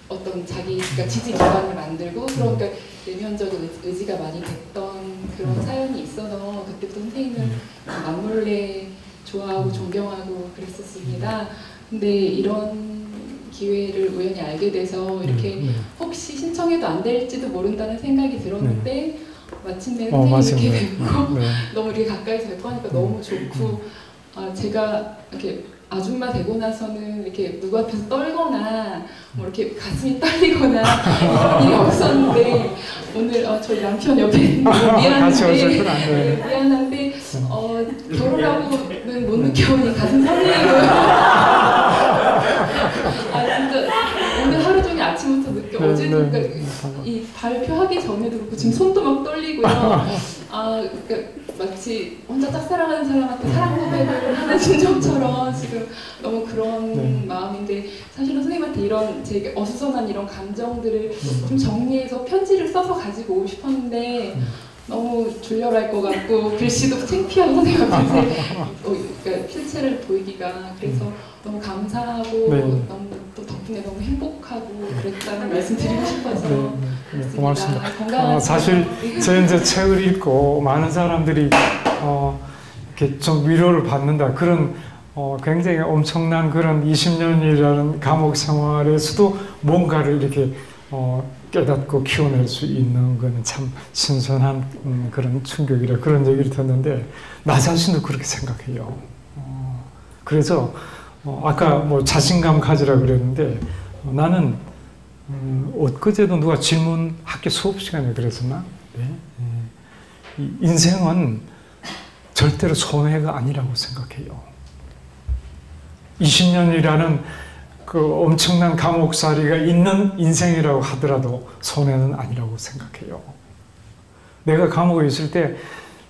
어떤 자기 지지 기반을 만들고 그런 내면적인 의지가 많이 됐던 그런 사연이 있어서 그때부터 선생님을 남몰래 좋아하고 존경하고 그랬었습니다. 근데 이런 기회를 우연히 알게 돼서 이렇게 혹시 신청해도 안 될지도 모른다는 생각이 들었는데 마침내 선생님 이렇게 뵙고 너무 이렇게 가까이서 뵙고 하니까 너무 좋고, 제가 이렇게 아줌마 되고 나서는 이렇게 누구 앞에서 떨거나 뭐 이렇게 가슴이 떨리거나 이런 일이 없었는데 오늘 저희 남편 옆에 있는 미안한데 결혼하고는 못 느껴보니 가슴 설레고요. 진짜 오늘 하루 종일 아침부터 느껴. 어제도 이 발표하기 전에도 그렇고 지금 손도 막 떨리고요. 마치 혼자 짝사랑하는 사람한테 사랑 고백을 하는 심정처럼 지금 너무 그런 마음인데, 사실은 선생님한테 이런 제 어수선한 이런 감정들을 좀 정리해서 편지를 써서 가지고 오고 싶었는데 너무 졸렬할 것 같고 글씨도 창피하고 선생님 앞에서 필체를 보이기가, 그래서 너무 감사하고 너무 또 덕분에 너무 행복하고 그랬다는 말씀 드리고 싶어서 고맙습니다. 사실 제가 이제 책을 읽고 많은 사람들이 이렇게 좀 위로를 받는다, 그런 굉장히 엄청난 그런 20년이라는 감옥 생활에서도 뭔가를 이렇게 깨닫고 키워낼 수 있는 건 참 신선한 그런 충격이라 그런 얘기를 듣는데 나 자신도 그렇게 생각해요. 그래서 아까 뭐 자신감 가지라 그랬는데 나는 엊그제도 누가 질문 학교 수업 시간에 그랬었나? 인생은 절대로 손해가 아니라고 생각해요. 20년이라는 그 엄청난 감옥살이가 있는 인생이라고 하더라도 손해는 아니라고 생각해요. 내가 감옥에 있을 때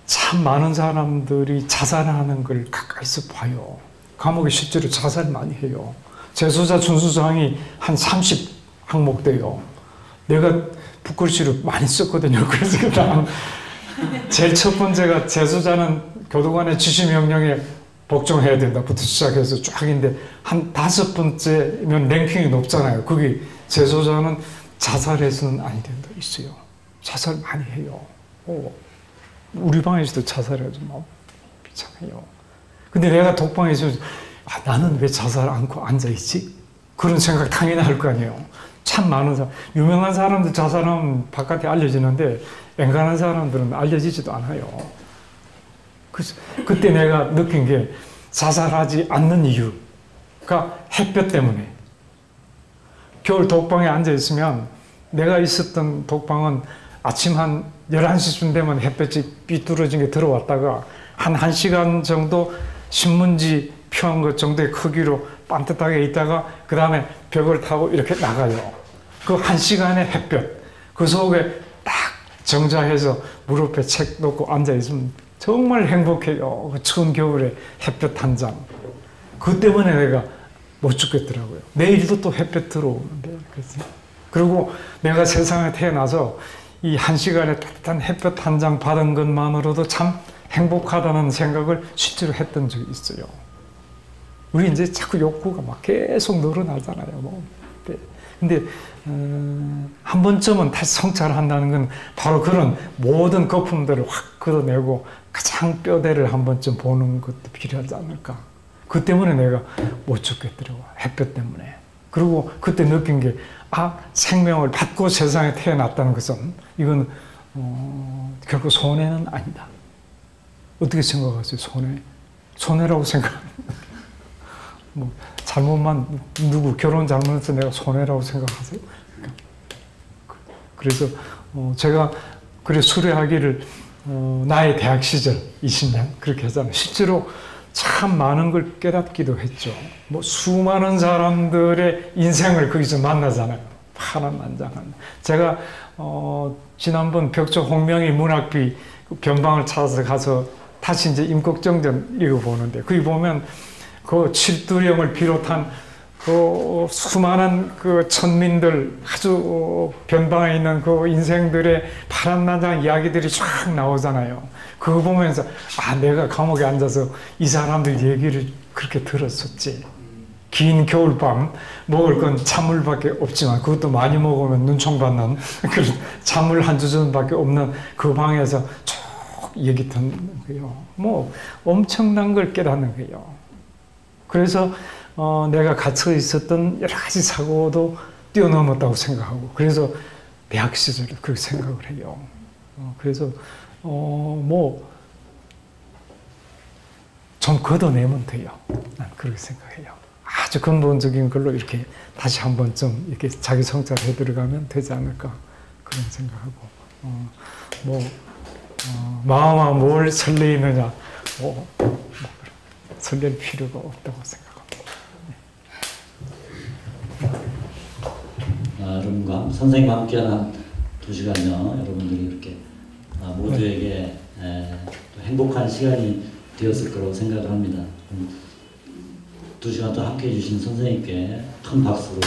참 많은 사람들이 자살하는 걸 가까이서 봐요. 감옥에 실제로 자살 많이 해요. 재소자 준수사항이 한 30항목 돼요. 내가 붓글씨를 많이 썼거든요. 그래서 그다음 제일 첫 번째가 재소자는 교도관의 지시명령에 복종해야 된다부터 시작해서 쫙인데 한 5번째면 랭킹이 높잖아요. 거기 재소자는 자살해서는 아니 된다 있어요. 자살 많이 해요. 우리 방에서도 자살해서 막 비참해요. 근데 내가 독방에서 나는 왜 자살 않고 앉아있지? 그런 생각 당연히 할 거 아니에요. 참 많은 사람, 유명한 사람들 자살하면 바깥에 알려지는데 엔간한 사람들은 알려지지도 않아요. 그래서 그때 내가 느낀 게 자살하지 않는 이유가 햇볕 때문에. 겨울 독방에 앉아있으면 내가 있었던 독방은 아침 한 11시쯤 되면 햇볕이 삐뚤어진 게 들어왔다가 한 1시간 정도 신문지 펴한 것 정도의 크기로 반듯하게 있다가 그 다음에 벽을 타고 이렇게 나가요. 그 1시간의 햇볕, 그 속에 딱 정자해서 무릎에 책 놓고 앉아있으면 정말 행복해요. 그 추운 겨울에 햇볕 한 장. 그 때문에 내가 못 죽겠더라고요. 내일도 또 햇볕 들어오는데. 그리고 내가 세상에 태어나서 이 1시간에 따뜻한 햇볕 한 장 받은 것만으로도 참 행복하다는 생각을 실제로 했던 적이 있어요. 우리 이제 자꾸 욕구가 막 계속 늘어나잖아요. 뭐. 근데 한 번쯤은 다시 성찰한다는 건 바로 그런 모든 거품들을 확 걷어내고 가장 뼈대를 한 번쯤 보는 것도 필요하지 않을까. 그 때문에 내가 못 죽겠더라고요. 햇볕 때문에. 그리고 그때 느낀 게 생명을 받고 세상에 태어났다는 것은 이건 결코 손해는 아니다. 어떻게 생각하세요? 손해라고 생각합니다. 뭐 잘못만 결혼 잘못해서 내가 손해라고 생각하세요? 그래서 제가 그래 수료하기를 나의 대학 시절 20년 그렇게 하잖아요. 실제로 참 많은 걸 깨닫기도 했죠. 뭐 수많은 사람들의 인생을 거기서 만나잖아요. 파란만장한. 제가 지난번 벽조 홍명희 문학비 변방을 찾아서 가서 다시 이제 임꺽정전 읽어보는데 거기 보면 그 칠두령을 비롯한 그 수많은 그 천민들 아주 변방에 있는 그 인생들의 파란만장한 이야기들이 쫙 나오잖아요. 그거 보면서 내가 감옥에 앉아서 이 사람들 얘기를 그렇게 들었었지. 긴 겨울밤 먹을 건 찬물밖에 없지만 그것도 많이 먹으면 눈총 받는 그런 찬물 한 주전밖에 없는 그 방에서 쭉 얘기 듣는 거예요. 뭐 엄청난 걸 깨닫는 거예요. 그래서 내가 갇혀 있었던 여러 가지 사고도 뛰어넘었다고 생각하고 그래서 대학 시절에 그렇게 생각을 해요. 그래서 뭐 좀 걷어내면 돼요. 난 그렇게 생각해요. 아주 근본적인 걸로 이렇게 다시 한 번쯤 이렇게 자기 성찰해 들어가면 되지 않을까 그런 생각하고 마음아 뭘 설레이느냐 설렐 필요가 없다고 생각합니다. 여러분과 선생님과 함께한 2시간여 여러분들이 이렇게 모두에게 또 행복한 시간이 되었을 거라고 생각을 합니다. 2시간 또 함께해 주신 선생님께 큰 박수로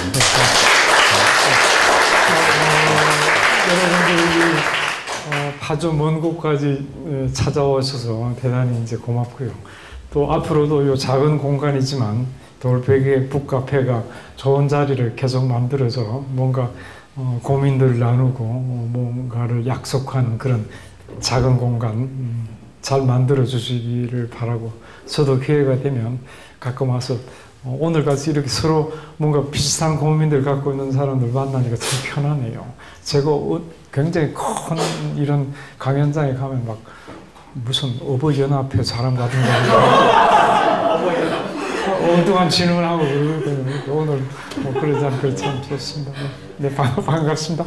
여러분들이 아주 먼 곳까지 찾아오셔서 대단히 이제 고맙고요. 또 앞으로도 이 작은 공간이지만 돌베개 북카페가 좋은 자리를 계속 만들어서 뭔가 고민들을 나누고 뭔가를 약속한 그런 작은 공간 잘 만들어 주시기를 바라고 저도 기회가 되면 가끔 와서 오늘 같이 이렇게 서로 뭔가 비슷한 고민들 갖고 있는 사람들 만나니까 참 편하네요. 제가 굉장히 큰 이런 강연장에 가면 막 무슨 어버이연합회 사람 같은 거 엉뚱한 질문하고 그러거든요. 오늘 그러지 않고 참 좋습니다. 네, 반갑습니다.